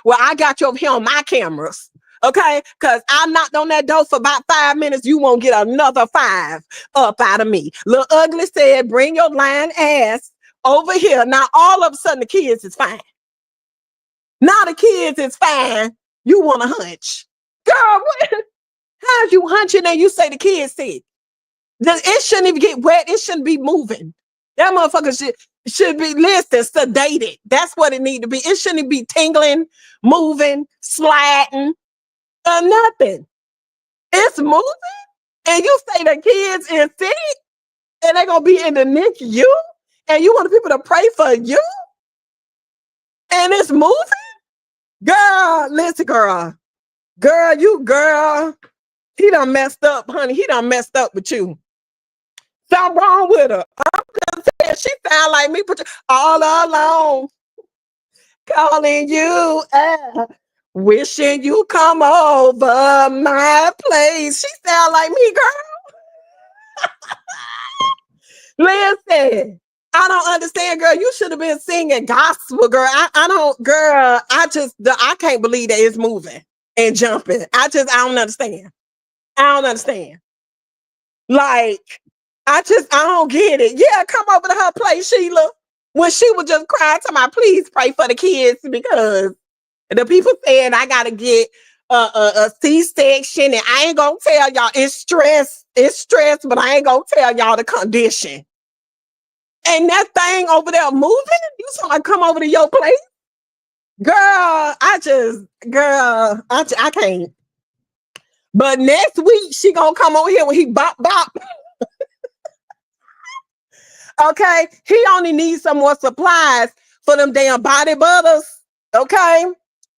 Well, I got you over here on my cameras. Okay? Because I knocked on that door for about 5 minutes. You won't get another 5 up out of me. Lil Ugly said, bring your lying ass over here. Now, all of a sudden, the kids is fine. Now the kids is fine. You want to hunch. Girl, what? How's you hunching and you say the kids sick? It shouldn't even get wet. It shouldn't be moving. That motherfucker should be listed, sedated. That's what it need to be. It shouldn't be tingling, moving, sliding, or nothing. It's moving. And you say the kids is sick and they're going to be in the NICU and you want people to pray for you and it's moving? Girl, listen, girl. Girl, he done messed up, honey. He done messed up with you. Something wrong with her. I'm just saying, she sound like me all alone. Calling you, wishing you come over my place. She sound like me, girl. Listen, I don't understand, girl. You should have been singing gospel, girl. I don't, girl. I can't believe that it's moving and jumping. I don't understand. I don't understand. Like, I don't get it. Yeah, come over to her place, Sheila. When she was just crying to my, please pray for the kids because the people saying I gotta get a C-section, and I ain't gonna tell y'all it's stress, but I ain't gonna tell y'all the condition. And that thing over there moving, you saw I come over to your place, girl. I can't. But next week she gonna come over here when he bop. Okay, he only needs some more supplies for them damn body butters. Okay,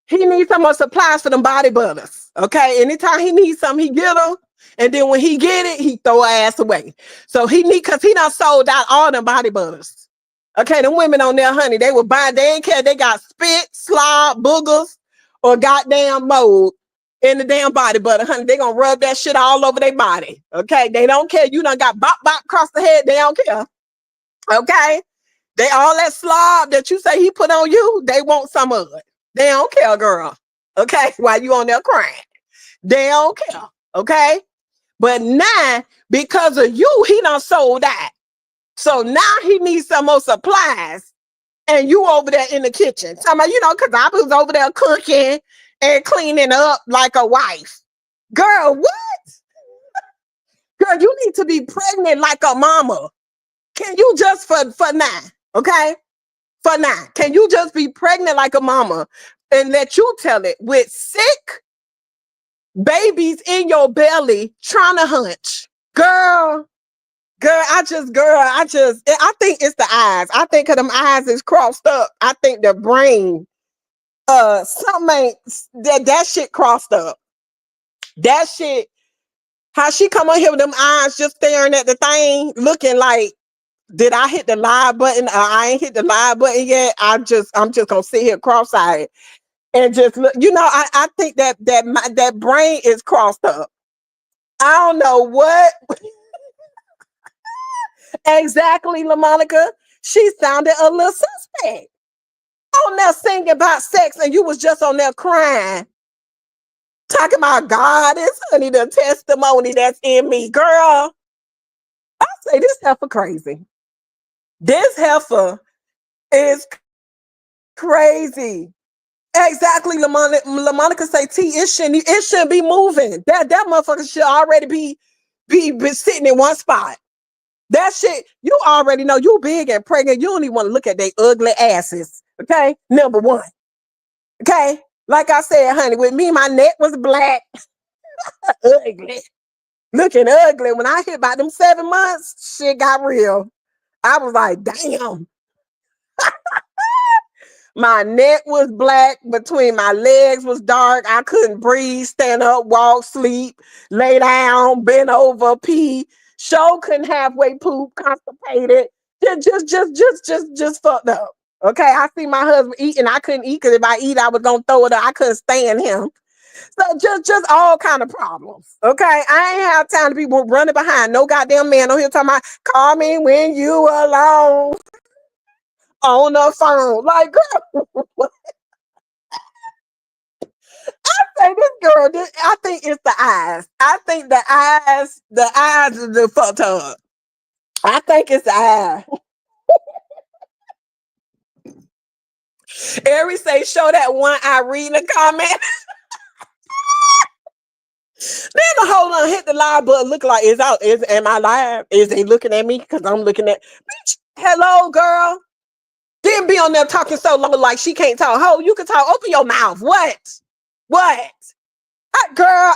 he needs some more supplies for them body butters. Okay, anytime he needs something, he get them, and then when he get it, he throw her ass away. So because he done sold out all them body butters. Okay, them women on there, honey, they will buy. They ain't care. They got spit, slob, boogers, or goddamn mold in the damn body butter, honey. They gonna rub that shit all over their body. Okay, they don't care. You done got bop across the head. They don't care. Okay, they all that slob that you say he put on you, they want some of it. They don't care, girl. Okay, while you on there crying, they don't care. Okay, but now because of you, he done sold that. So now he needs some more supplies, and you over there in the kitchen. Somebody, because I was over there cooking and cleaning up like a wife. Girl, what? Girl, you need to be pregnant like a mama. Can you just for now, okay? For now, can you just be pregnant like a mama and let you tell it with sick babies in your belly trying to hunch? Girl, I think it's the eyes. I think them eyes is crossed up. I think the brain, something ain't, that shit crossed up. That shit, how she come on here with them eyes just staring at the thing, looking like, did I hit the live button? I ain't hit the live button yet. I'm just gonna sit here cross-eyed and just look. I think that brain is crossed up. I don't know what exactly, LaMonica. She sounded a little suspect on there singing about sex, and you was just on there crying, talking about God is, honey, the testimony that's in me, girl. I say this heifer crazy. This heifer is crazy. Exactly, LaMonica say, T, it shouldn't be moving. That motherfucker should already be sitting in one spot. That shit, you already know you big and pregnant. You don't even want to look at their ugly asses. Okay, number one. Okay, like I said, honey, with me, my neck was black, ugly, looking ugly. When I hit about them 7 months, shit got real. I was like, damn. My neck was black, between my legs was dark. I couldn't breathe, stand up, walk, sleep, lay down, bend over, pee. Show couldn't halfway poop, constipated. Just fucked up. Okay, I see my husband eating. I couldn't eat because if I eat, I was gonna throw it up. I couldn't stand him. So just all kind of problems. Okay. I ain't have time to be running behind no goddamn man on here talking about call me when you alone on the phone. Like, girl, say this girl, I think it's the eyes. I think the eyes is the fucked up. I think it's the eye. Every say show that one eye reading the comment. Then hold on, hit the live button. Look like is out. Am I live? Is they looking at me? Because I'm looking at bitch. Hello, girl. Then be on there talking so long like she can't talk. Ho, you can talk. Open your mouth. What? What? Girl,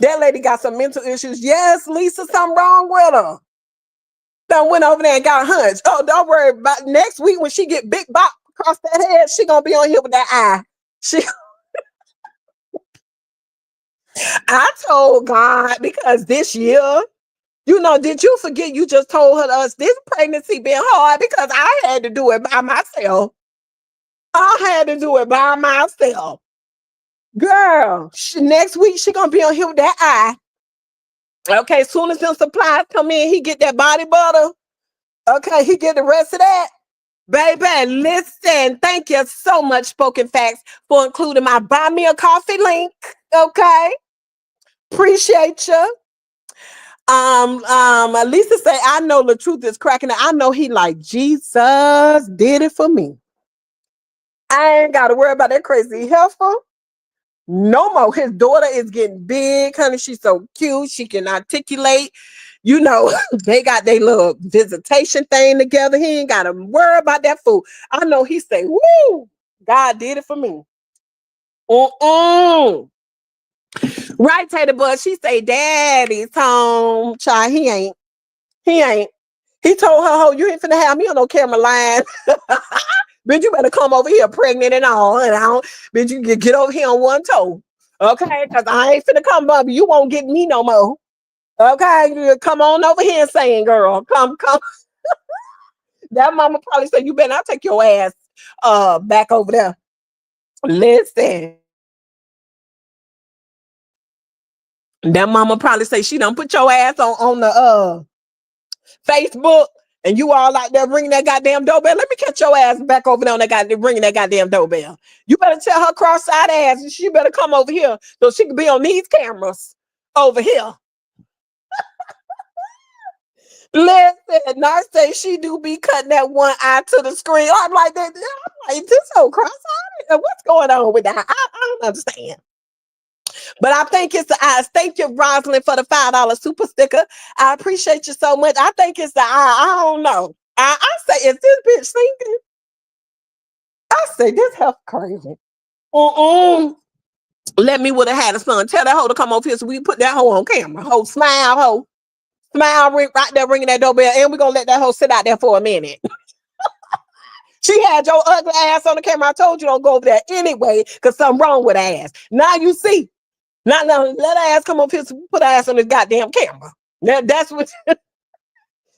that lady got some mental issues. Yes, Lisa, something wrong with her. Done went over there and got hunched. Oh, don't worry about next week when she get big bop across that head. She gonna be on here with that eye. She. I told God because this year, did you forget you just told us this pregnancy been hard because I had to do it by myself. I had to do it by myself. Girl, next week she gonna be on here with that eye. Okay, as soon as them supplies come in, he get that body butter. Okay, he get the rest of that. Baby, listen, thank you so much, Spoken Facts, for including my buy me a coffee link. Okay. Appreciate you. Lisa say, I know the truth is cracking. I know he like Jesus did it for me. I ain't gotta worry about that crazy heifer. No more. His daughter is getting big, honey. She's so cute. She can articulate. They got their little visitation thing together. He ain't gotta worry about that food. I know he say, woo, God did it for me. Right, Tater Bud. She say, Daddy's home. Child, he ain't. He told her, "Oh, you ain't finna have me on no camera line. Bitch, you better come over here pregnant and all. And I don't, bitch, you get over here on one toe. Okay, because I ain't finna come up. You won't get me no more. Okay, you come on over here and saying, girl, come. That mama probably said, you better not take your ass back over there. Listen. That mama probably say she done put your ass on the Facebook and you all out there ringing that goddamn doorbell. Let me catch your ass back over there on that goddamn ringing that goddamn doorbell. You better tell her cross-eyed ass and she better come over here so she can be on these cameras over here. Listen, Nurse say she do be cutting that one eye to the screen. I'm like, this whole cross-eyed. What's going on with that? I don't understand. But I think it's the eyes. Thank you, Rosalind, for the $5 super sticker. I appreciate you so much. I think it's the eye. I don't know. I say, is this bitch sinking? I say, this health crazy. Let me would have had a son. Tell that hoe to come over here so we put that hoe on camera. Hoe, smile, hoe. Smile, right there ringing that doorbell. And we're going to let that hoe sit out there for a minute. She had your ugly ass on the camera. I told you don't go over there anyway because something wrong with her ass. Now you see. Now, let her ass come up here, put her ass on this goddamn camera. That's what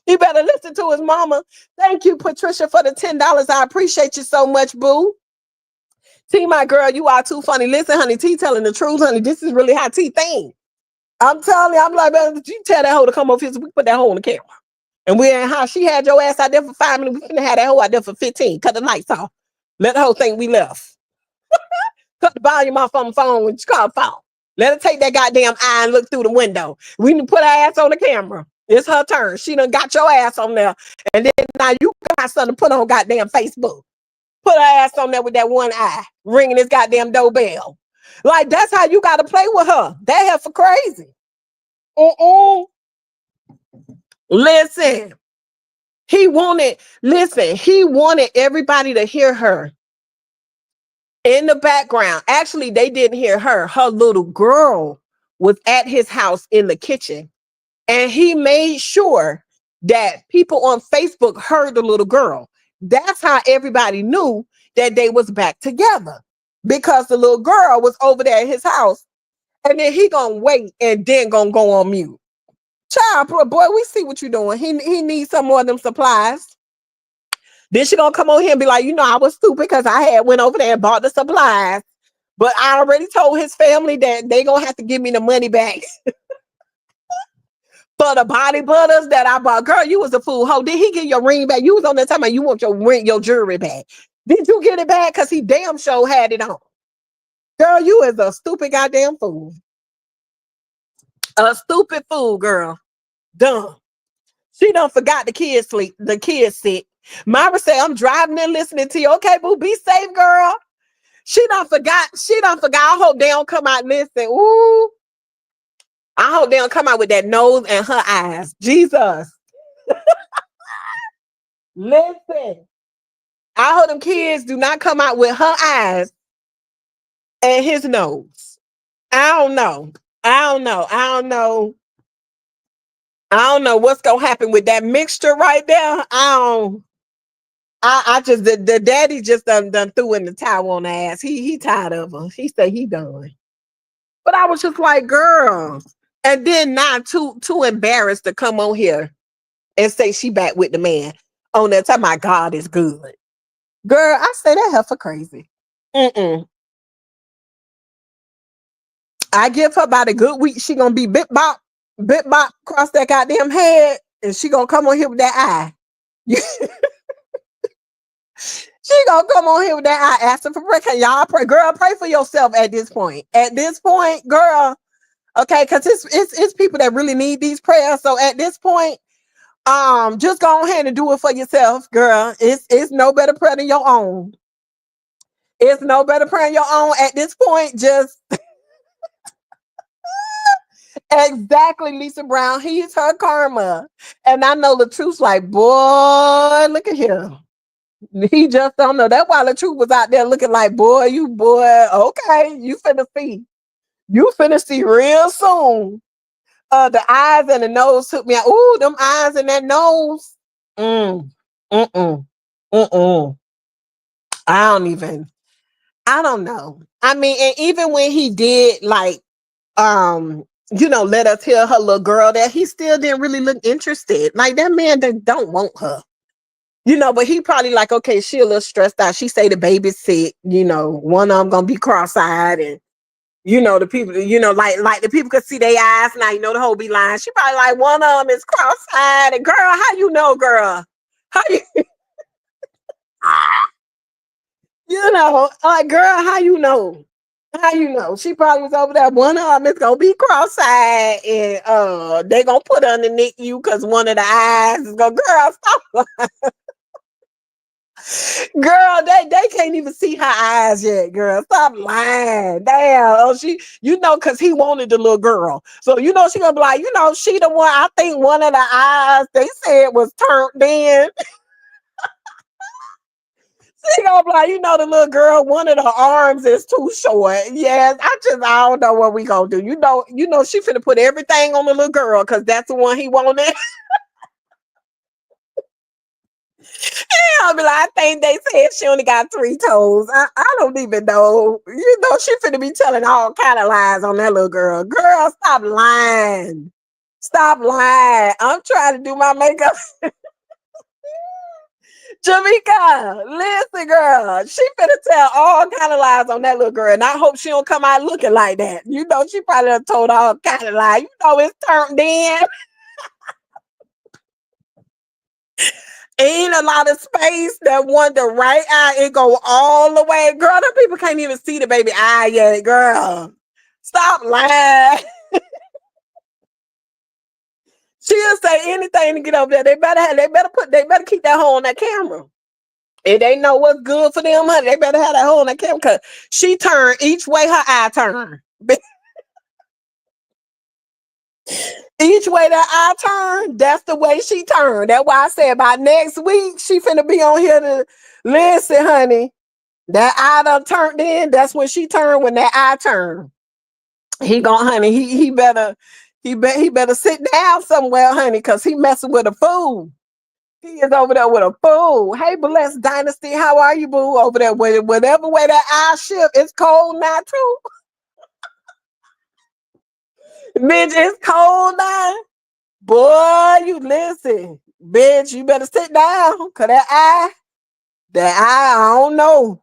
he better listen to his mama. Thank you, Patricia, for the $10. I appreciate you so much, boo. T, my girl, you are too funny. Listen, honey, T telling the truth, honey. This is really how T think. I'm telling you, I'm like, man, you tell that hoe to come up here so we put that hoe on the camera. And we ain't how she had your ass out there for 5 minutes. We finna have that hoe out there for 15. Cut the lights off. Let the hoe think we left. Cut the volume off on the phone when she call the phone. Let her take that goddamn eye and look through the window. We need to put her ass on the camera. It's her turn. She done got your ass on there. And then now you got something to put on goddamn Facebook. Put her ass on there with that one eye, ringing this goddamn doorbell. Like, that's how you got to play with her. That heifer crazy. Listen. He wanted everybody to hear her. In the background, actually, they didn't hear her. Her little girl was at his house in the kitchen. And he made sure that people on Facebook heard the little girl. That's how everybody knew that they was back together. Because the little girl was over there at his house. And then he gonna wait and then gonna go on mute. Child, boy, we see what you're doing. He needs some more of them supplies. Then she gonna come over here and be like, I was stupid because I had went over there and bought the supplies. But I already told his family that they gonna have to give me the money back for the body butters that I bought. Girl, you was a fool. Ho, did he get your ring back? You was on that time you want your ring, your jewelry back. Did you get it back? Cause he damn sure had it on. Girl, you is a stupid goddamn fool. A stupid fool, girl. Dumb. She done forgot the kids sleep. The kids sick. Myra say, I'm driving and listening to you. Okay, boo, be safe, girl. She done forgot. She done forgot. I hope they don't come out and listen. Ooh. I hope they don't come out with that nose and her eyes. Jesus. Listen. I hope them kids do not come out with her eyes and his nose. I don't know. I don't know. I don't know. I don't know what's gonna happen with that mixture right there. I just the daddy just done threw in the towel on the ass. He tired of her. He said he done. But I was just like, girl. And then not too embarrassed to come on here and say she back with the man on that time. My God is good. Girl, I say that heifer crazy. Mm-mm. I give her about a good week. She gonna be bit bop across that goddamn head, and she gonna come on here with that eye. She gonna come on here with that eye asking for prayer. Can y'all pray? Girl, pray for yourself at this point. At this point, girl, okay, because it's people that really need these prayers. So at this point, just go ahead and do it for yourself, girl. It's no better prayer than your own. It's no better prayer than your own. At this point, just exactly, Lisa Brown. He's her karma. And I know the truth's like, boy, look at him. He just don't know. That's why the truth was out there looking like, boy, okay, you finna see. You finna see real soon. The eyes and the nose took me out. Ooh, them eyes and that nose. Mm, mm-mm, mm-mm. I don't know. I mean, and even when he did like, let us hear her little girl that he still didn't really look interested. Like that man that don't want her. But he probably like, okay, she a little stressed out. She say the baby's sick, one of them gonna be cross-eyed and the people, like the people could see their eyes now, the whole be lying. She probably like one of them is cross-eyed and girl, how you know, girl? How you like girl, how you know? How you know? She probably was over there. One of them is gonna be cross-eyed and they gonna put her underneath you because one of the eyes is gonna girl stop. Girl, they can't even see her eyes yet, girl. Stop lying. Damn. Oh, because he wanted the little girl. So, she gonna be like, she the one, I think one of the eyes they said was turned in. She gonna be like, the little girl, one of the arms is too short. Yes, I don't know what we gonna do. She finna put everything on the little girl because that's the one he wanted. I'll be like, I think they said she only got 3 toes. I don't even know. She finna be telling all kind of lies on that little girl. Girl, stop lying. Stop lying. I'm trying to do my makeup. Jamaica, listen, girl. She finna tell all kind of lies on that little girl. And I hope she don't come out looking like that. She probably done told all kind of lies. It's turned in. Ain't a lot of space. That one, the right eye, it go all the way. Girl, the people can't even see the baby eye yet, girl. Stop lying. She'll say anything to get over there. They better keep that hole on that camera. If they know what's good for them, honey, they better have that hole on that camera because she turned each way her eye turned. Each way that I turn, that's the way she turned. That's why I said by next week, she finna be on here to listen, honey. That eye done turned in. That's when she turned when that eye turned. He gone, honey. He better sit down somewhere, honey, because he messing with a fool. He is over there with a fool. Hey, Blessed Dynasty, how are you, boo? Over there with whatever way that eye shift. It's cold now, too. Bitch, it's cold now. Boy, you listen. Bitch, you better sit down. Cause that eye, I don't know.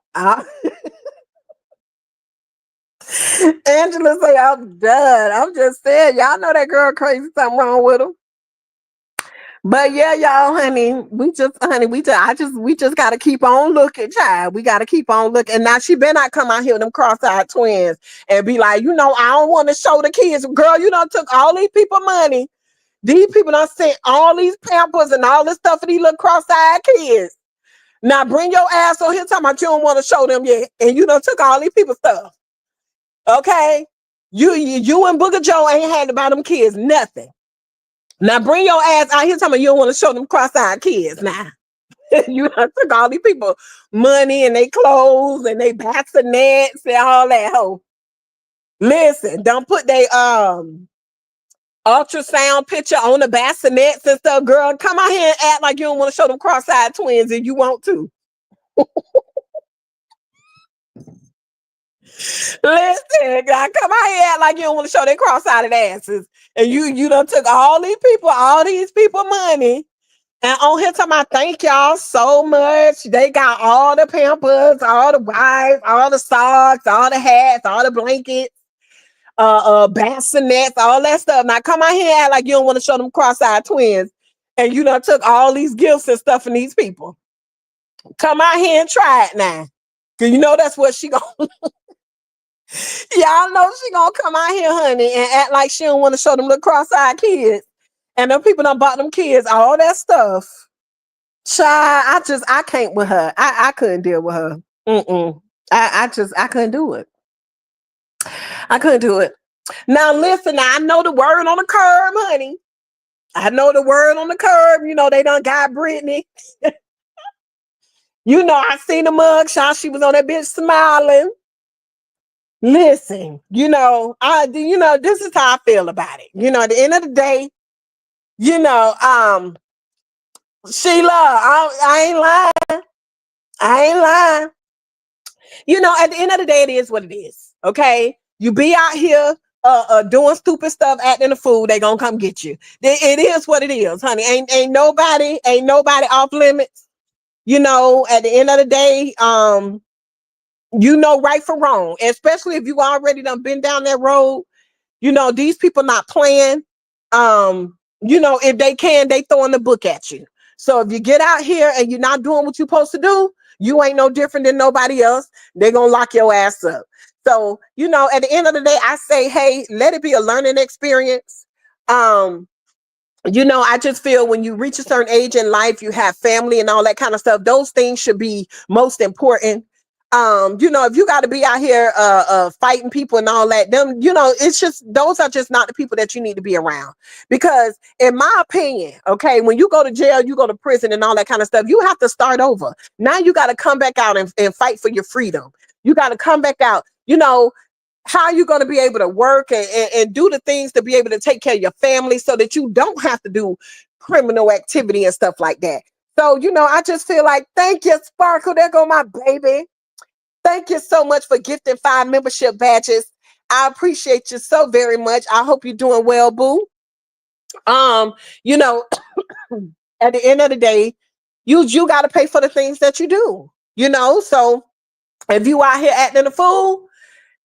Angela say I'm done. I'm just saying, y'all know that girl crazy, something wrong with her. But yeah, y'all, honey, we just gotta keep on looking, child. We gotta keep on looking. And now she better not come out here with them cross-eyed twins and be like, I don't want to show the kids. Girl, you done took all these people money. These people done sent all these pampers and all this stuff for these little cross-eyed kids. Now bring your ass on here talking about you don't want to show them yet. And you done took all these people's stuff. Okay? You and Booger Joe ain't had to buy them kids nothing. Now bring your ass out here talking about you don't want to show them cross-eyed kids now. You done took all these people money and they clothes and they bassinets and all that hoe. Listen, don't put they ultrasound picture on the bassinets and stuff. Girl, come out here and act like you don't want to show them cross-eyed twins if you want to. Listen, God, come out here and act like you don't want to show their cross-eyed asses. And you done took all these people money. And on here talking about thank y'all so much. They got all the pampers, all the wipes, all the socks, all the hats, all the blankets, bassinets, all that stuff. Now come out here and act like you don't want to show them cross-eyed twins. And you done took all these gifts and stuff from these people. Come out here and try it now. Cause you know that's what she gonna y'all know she gonna come out here, honey, and act like she don't want to show them little cross-eyed kids. And them people done bought them kids all that stuff. Child, I can't with her. I couldn't deal with her. Mm-mm. I couldn't do it. I couldn't do it. Now listen, I know the word on the curb, honey. I know the word on the curb. They done got Brittany. I seen the mugshot. She was on that bitch smiling. Listen, this is how I feel about it. At the end of the day, Sheila, I ain't lying. I ain't lying. At the end of the day, it is what it is. Okay. You be out here doing stupid stuff, acting a fool, they gonna come get you. It is what it is, honey. Ain't nobody off limits. At the end of the day, right from wrong, especially if you already done been down that road. These people not playing. If they can, they throwing the book at you. So if you get out here and you're not doing what you're supposed to do, you ain't no different than nobody else. They're gonna lock your ass up. So, at the end of the day, I say, hey, let it be a learning experience. I just feel when you reach a certain age in life, you have family and all that kind of stuff. Those things should be most important. If you got to be out here fighting people and all that, it's just those are just not the people that you need to be around. Because in my opinion, okay, when you go to jail, you go to prison and all that kind of stuff, you have to start over. Now you got to come back out and fight for your freedom. You got to come back out. How are you going to be able to work and do the things to be able to take care of your family so that you don't have to do criminal activity and stuff like that? So, I just feel like, thank you, Sparkle. There go my baby. Thank you so much for gifting 5 membership badges. I appreciate you so very much. I hope you're doing well, boo. You know, at the end of the day, you got to pay for the things that you do. So if you out here acting a fool,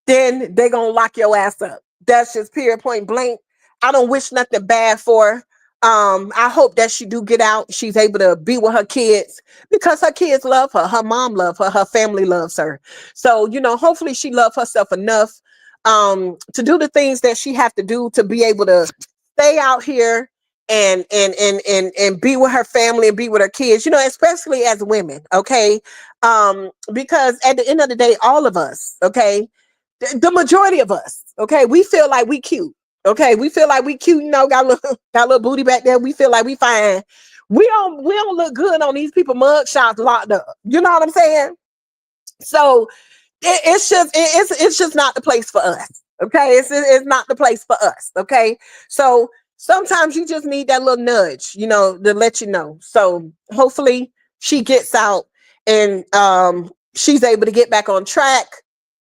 then they gonna lock your ass up. That's just period, point blank. I don't wish nothing bad for her. I hope that she do get out. She's able to be with her kids because her kids love her. Her mom loves her. Her family loves her. So, hopefully she loves herself enough to do the things that she have to do to be able to stay out here and be with her family and be with her kids, especially as women. Okay. Because at the end of the day, all of us, okay, the majority of us, okay, we feel like we cute. Okay, we feel like we cute, got a little booty back there. We feel like we fine. We don't look good on these people mug shots locked up. You know what I'm saying? So it's just not the place for us. Okay, it's not the place for us. Okay, so sometimes you just need that little nudge, to let you know. So hopefully she gets out and she's able to get back on track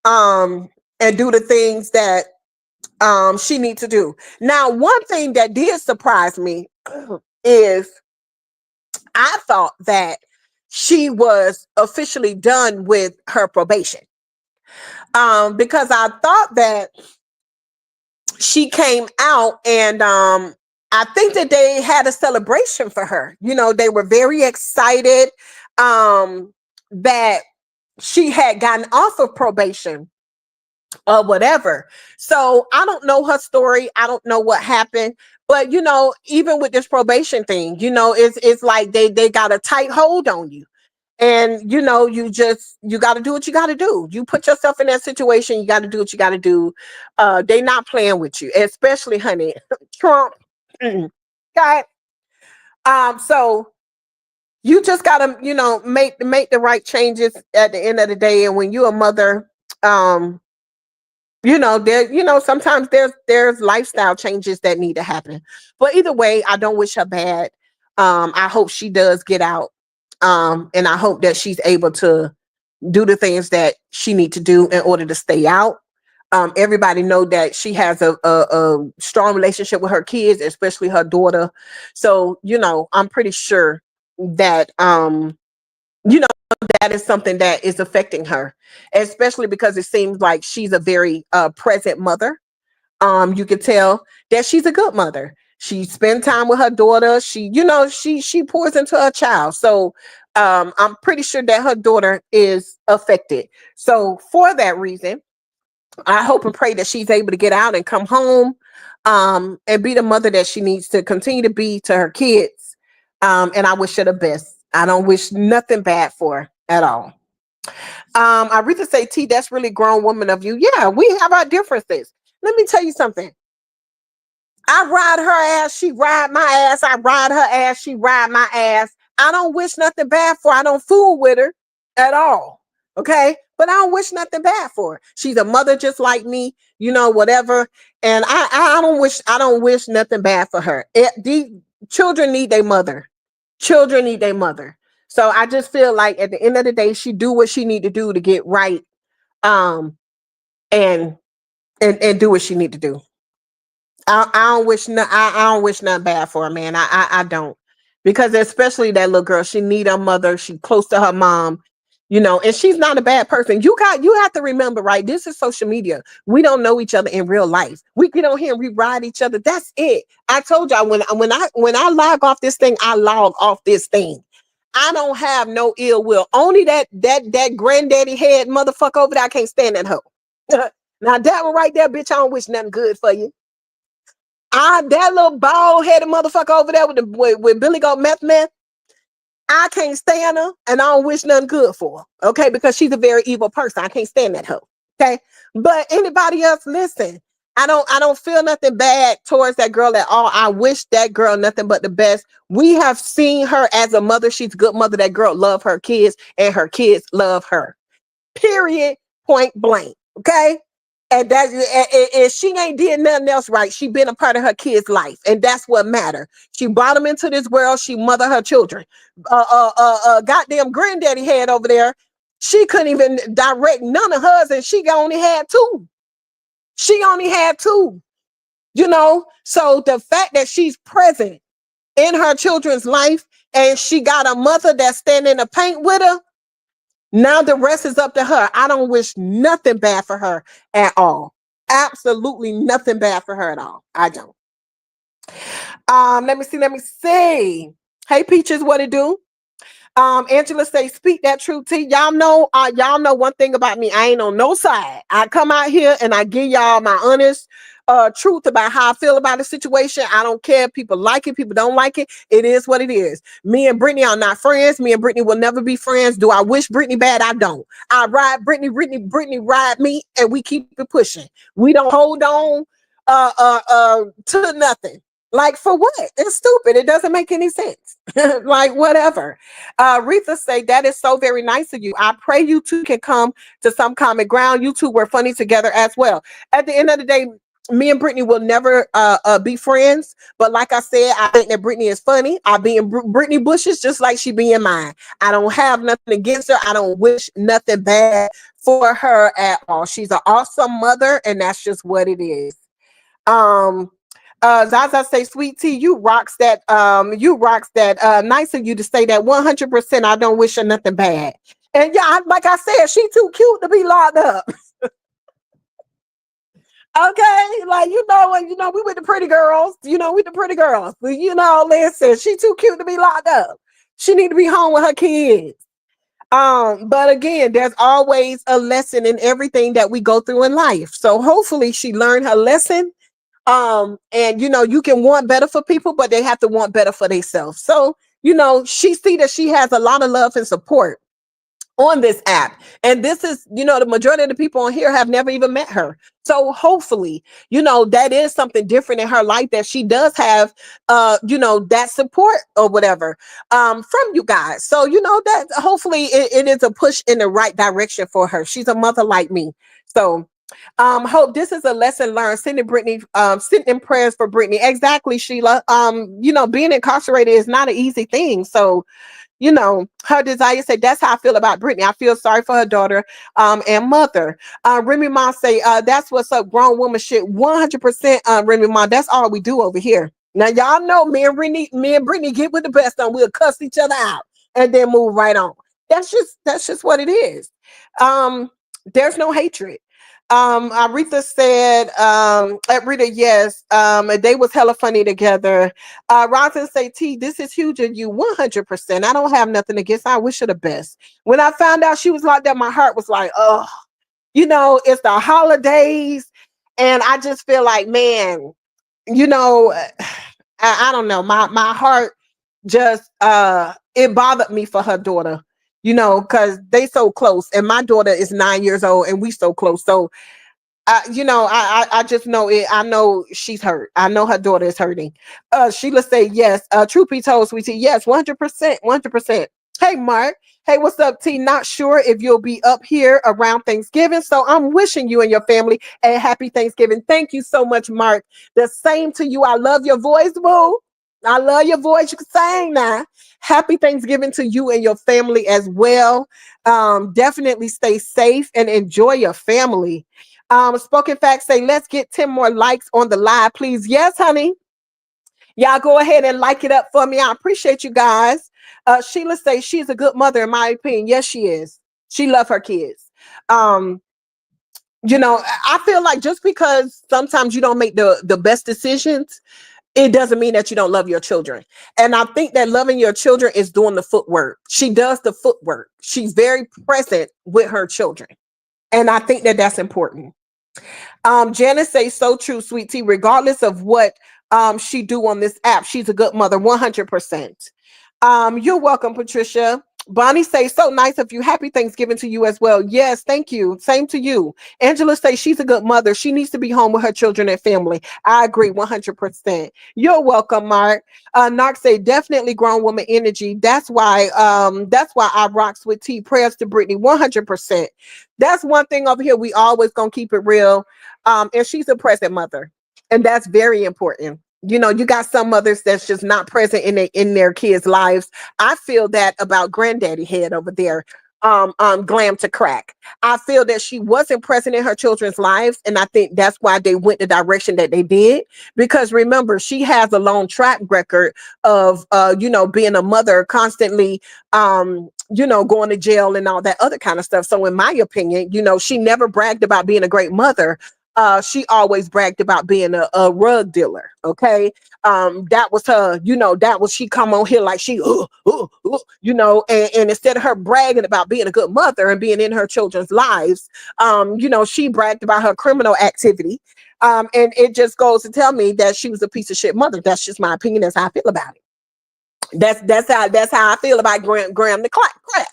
and do the things that she needs to do. Now, one thing that did surprise me is I thought that she was officially done with her probation. Because I thought that she came out and I think that they had a celebration for her. You know, they were very excited that she had gotten off of probation or whatever. So I don't know her story. I don't know what happened. But you know, even with this probation thing, you know, it's like they got a tight hold on you. And you know, you got to do what you got to do. You put yourself in that situation, you got to do what you got to do. They not playing with you, especially honey. Trump. Okay. So you just got to, you know, make the right changes at the end of the day. And when you're a mother, um you know, sometimes there's lifestyle changes that need to happen. But either way, I don't wish her bad. I hope she does get out. And I hope that she's able to do the things that she need to do in order to stay out. Everybody know that she has a strong relationship with her kids, especially her daughter. So, you know, I'm pretty sure that you know, that is something that is affecting her, especially because it seems like she's a very present mother. You can tell that she's a good mother. She spends time with her daughter. She, you know, she pours into her child. So I'm pretty sure that her daughter is affected. So for that reason, I hope and pray that she's able to get out and come home and be the mother that she needs to continue to be to her kids. And I wish her the best. I don't wish nothing bad for her at all. I really say, T, that's really grown woman of you. Yeah, we have our differences. Let me tell you something. I ride her ass, she ride my ass. I ride her ass, she ride my ass. I don't wish nothing bad for her. I don't fool with her at all. Okay. But I don't wish nothing bad for her. She's a mother just like me, you know, whatever. And I don't wish nothing bad for her. The children need their mother. Children need their mother. So I just feel like at the end of the day, she do what she need to do to get right. Um, and and do what she need to do. I don't wish no, I don't wish nothing bad for her, man. I don't, because especially that little girl, she need her mother. She close to her mom, you know, and she's not a bad person. You have to remember, right? This is social media. We don't know each other in real life. We get on here and we ride each other. That's it. I told y'all when I log off this thing, I log off this thing. I don't have no ill will. Only that granddaddy head motherfucker over there. I can't stand that hoe. Now that one right there, bitch. I don't wish nothing good for you. That little bald headed motherfucker over there with Billy Goat meth. I can't stand her, and I don't wish nothing good for her. Okay, because she's a very evil person. I can't stand that hoe. Okay, but anybody else, listen. I don't feel nothing bad towards that girl at all. I wish that girl nothing but the best. We have seen her as a mother. She's a good mother. That girl love her kids, and her kids love her. Period. Point blank. Okay. And that and she ain't did nothing else right. She been a part of her kid's life, and that's what matter. She brought them into this world. She mother her children. Goddamn granddaddy had over there. She couldn't even direct none of hers, and she only had two. She only had two. You know, so the fact that she's present in her children's life, and she got a mother that's standing in the paint with her. Now the rest is up to her. I don't wish nothing bad for her at all. Absolutely nothing bad for her at all. I don't. Let me see. Let me see. Hey, Peaches, what it do? Angela say, speak that truth to y'all know one thing about me. I ain't on no side. I come out here and I give y'all my honest truth about how I feel about the situation. I don't care if people like it, people don't like it. It is what it is. Me and Brittany are not friends. Me and Brittany will never be friends. Do I wish Brittany bad? I don't. I ride Brittany ride me, and we keep it pushing. We don't hold on to nothing. Like, for what? It's stupid. It doesn't make any sense. Like, whatever. Retha say, that is so very nice of you. I pray you two can come to some common ground. You two were funny together as well. At the end of the day, me and Brittany will never be friends. But like I said, I think that Brittany is funny. I be in Brittany bushes just like she be in mine. I don't have nothing against her. I don't wish nothing bad for her at all. She's an awesome mother, and that's just what it is. Zaza say, sweet tea, you rocks that. Nice of you to say that. 100%. I don't wish her nothing bad. And yeah, like I said, she too cute to be locked up. Okay, like we with the pretty girls, we the pretty girls. But, listen, she too cute to be locked up. She need to be home with her kids. But again, there's always a lesson in everything that we go through in life. So hopefully she learned her lesson. And you can want better for people, but they have to want better for themselves. So, she see that she has a lot of love and support on this app. And this is, the majority of the people on here have never even met her. So hopefully, that is something different in her life, that she does have, that support or whatever, from you guys. So, that hopefully it is a push in the right direction for her. She's a mother like me. So, hope this is a lesson learned. Sending Brittany, sending in prayers for Brittany. Exactly, Sheila. Being incarcerated is not an easy thing. So, her desire say, that's how I feel about Brittany. I feel sorry for her daughter, and mother. Remy Ma say, that's what's up, grown woman shit. 100%, Remy Ma. That's all we do over here. Now, y'all know me and Brittany get with the best on. We'll cuss each other out and then move right on. That's just what it is. There's no hatred. Aretha said, Rita, yes, they was hella funny together. Rosin say, T, this is huge of you, 100%. I don't have nothing against her. I wish her the best. When I found out she was like that, my heart was like, oh, it's the holidays. And I just feel like, man, you know, I don't know. My heart just it bothered me for her daughter, because they so close. And my daughter is 9 years old and we so close. So I just know it. I know she's hurt. I know her daughter is hurting. Sheila say yes. Truth be told, sweetie, yes, 100%, 100%. Hey, Mark. Hey, what's up, T? Not sure if you'll be up here around Thanksgiving. So I'm wishing you and your family a happy Thanksgiving. Thank you so much, Mark. The same to you. I love your voice, boo. I love your voice. You can sing now. Happy Thanksgiving to you and your family as well. Definitely stay safe and enjoy your family. Spoken Facts say, let's get 10 more likes on the live, please. Yes, honey. Y'all go ahead and like it up for me. I appreciate you guys. Sheila says she's a good mother, in my opinion. Yes, she is. She loves her kids. Um, I feel like just because sometimes you don't make the best decisions, it doesn't mean that you don't love your children. And I think that loving your children is doing the footwork. She does the footwork. She's very present with her children. And I think that that's important. Janice says, so true, sweet tea. Regardless of what she do on this app, she's a good mother, 100%. You're welcome, Patricia. Bonnie says, so nice of you. Happy Thanksgiving to you as well. Yes, thank you. Same to you. Angela says she's a good mother. She needs to be home with her children and family. I agree 100%. You're welcome, Mark. Narc say definitely grown woman energy. That's why I rocks with T. Prayers to Brittany 100%. That's one thing over here. We always gonna keep it real. And she's a present mother. And that's very important. You got some mothers that's just not present in their kids' lives. I feel that about granddaddy head over there, Glam to Crack. I feel that she wasn't present in her children's lives, and I think that's why they went the direction that they did. Because remember, she has a long track record of being a mother, constantly going to jail and all that other kind of stuff. So in my opinion, she never bragged about being a great mother. She always bragged about being a rug dealer. Okay. That was her, that was, she come on here like she, and instead of her bragging about being a good mother and being in her children's lives, she bragged about her criminal activity. And it just goes to tell me that she was a piece of shit mother. That's just my opinion. That's how I feel about it. That's how I feel about Graham the Crack.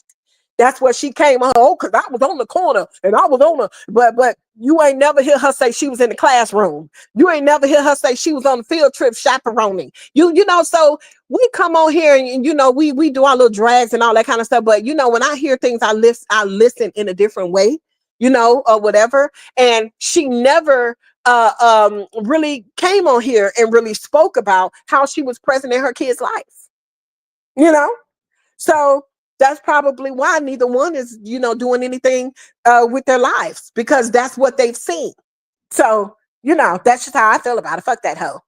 That's what she came on. Oh, because I was on the corner and I was on the, but you ain't never hear her say she was in the classroom. You ain't never hear her say she was on the field trip chaperoning. So we come on here and we do our little drags and all that kind of stuff. But when I hear things, I listen in a different way, or whatever. And she never really came on here and really spoke about how she was present in her kids' life. So that's probably why neither one is, doing anything with their lives, because that's what they've seen. So, that's just how I feel about it. Fuck that hoe.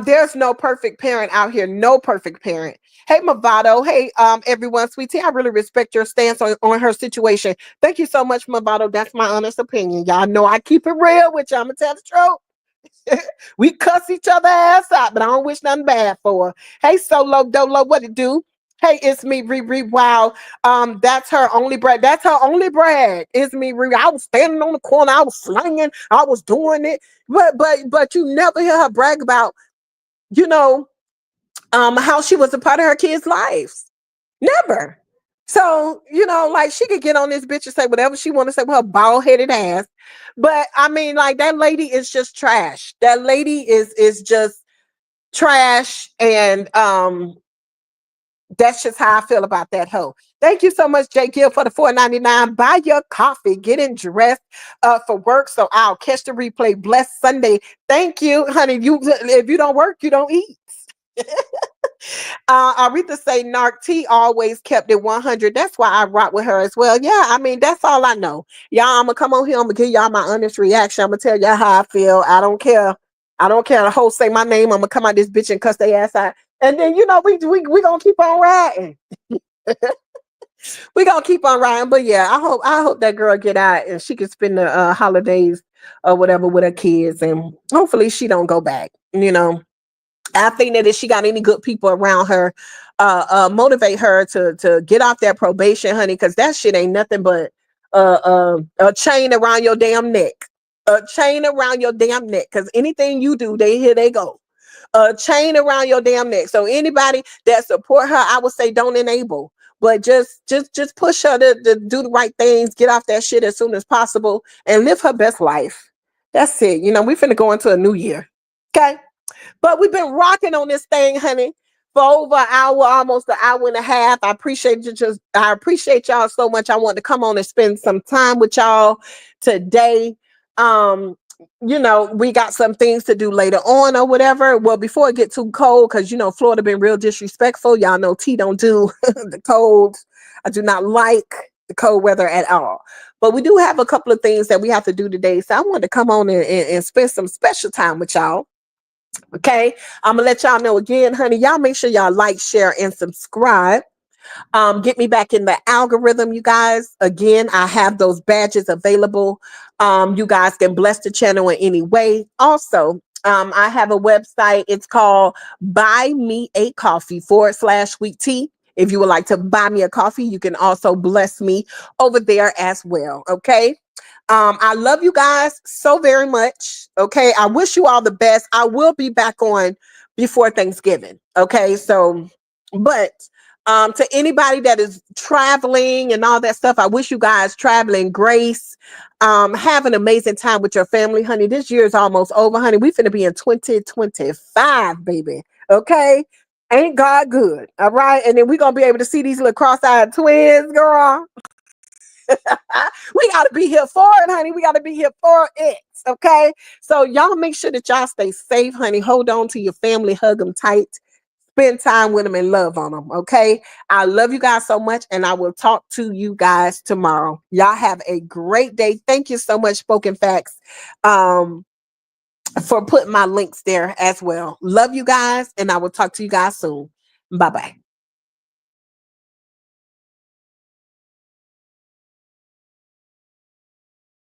There's no perfect parent out here. No perfect parent. Hey, Movado. Hey, everyone. Sweetie, I really respect your stance on her situation. Thank you so much, Movado. That's my honest opinion. Y'all know I keep it real with you. I'm going to tell the truth. We cuss each other ass out, but I don't wish nothing bad for her. Hey, Solo Dolo, what it do? Hey, it's me, Riri. Wow. That's her only brag. That's her only brag. It's me, Riri. I was standing on the corner, I was slanging, I was doing it. But you never hear her brag about, you know, how she was a part of her kids' lives. Never. So, like she could get on this bitch and say whatever she want to say with her bald headed ass. But I mean, like that lady is just trash. That lady is just trash. And that's just how I feel about that hoe. Thank you so much, Jay Gill, for the $4.99. Buy your coffee, getting dressed for work. So I'll catch the replay. Blessed Sunday. Thank you, honey. If you don't work, you don't eat. Aretha say Narc T always kept it 100. That's why I rock with her as well. Yeah, I mean, that's all I know. Y'all, I'm gonna come on here. I'm gonna give y'all my honest reaction. I'm gonna tell y'all how I feel. I don't care. I don't care. The host say my name. I'm gonna come out this bitch and cuss their ass out. And then we gonna keep on riding. We gonna keep on riding. But yeah, I hope that girl get out and she can spend the holidays or whatever with her kids, and hopefully she don't go back. I think that if she got any good people around her, motivate her to get off that probation, honey, because that shit ain't nothing but a chain around your damn neck. A chain around your damn neck. Because anything you do, here they go. A chain around your damn neck. So anybody that support her, I would say don't enable. But just push her to do the right things, get off that shit as soon as possible, and live her best life. That's it. We finna go into a new year. Okay. But we've been rocking on this thing, honey, for over an hour, almost an hour and a half. I appreciate y'all so much. I want to come on and spend some time with y'all today. We got some things to do later on or whatever. Well, before it get too cold, because Florida been real disrespectful. Y'all know T don't do the cold. I do not like the cold weather at all. But we do have a couple of things that we have to do today. So I wanted to come on and spend some special time with y'all. Okay, I'm gonna let y'all know again, honey. Y'all make sure y'all like, share, and subscribe. Get me back in the algorithm, you guys. Again, I have those badges available. You guys can bless the channel in any way. Also, I have a website. It's called Buy Me a Coffee /Sweetteayt. If you would like to buy me a coffee, you can also bless me over there as well. Okay. I love you guys so very much. Okay. I wish you all the best. I will be back on before Thanksgiving. Okay. So, but to anybody that is traveling and all that stuff, I wish you guys traveling grace. Have an amazing time with your family, honey. This year is almost over, honey. We finna be in 2025, baby. Okay. Ain't God good? All right. And then we're gonna be able to see these little cross-eyed twins, girl. We got to be here for it, honey. We got to be here for it. Okay. So y'all make sure that y'all stay safe, honey. Hold on to your family, hug them tight, spend time with them and love on them. Okay. I love you guys so much. And I will talk to you guys tomorrow. Y'all have a great day. Thank you so much, Spoken Facts, for putting my links there as well. Love you guys. And I will talk to you guys soon. Bye-bye.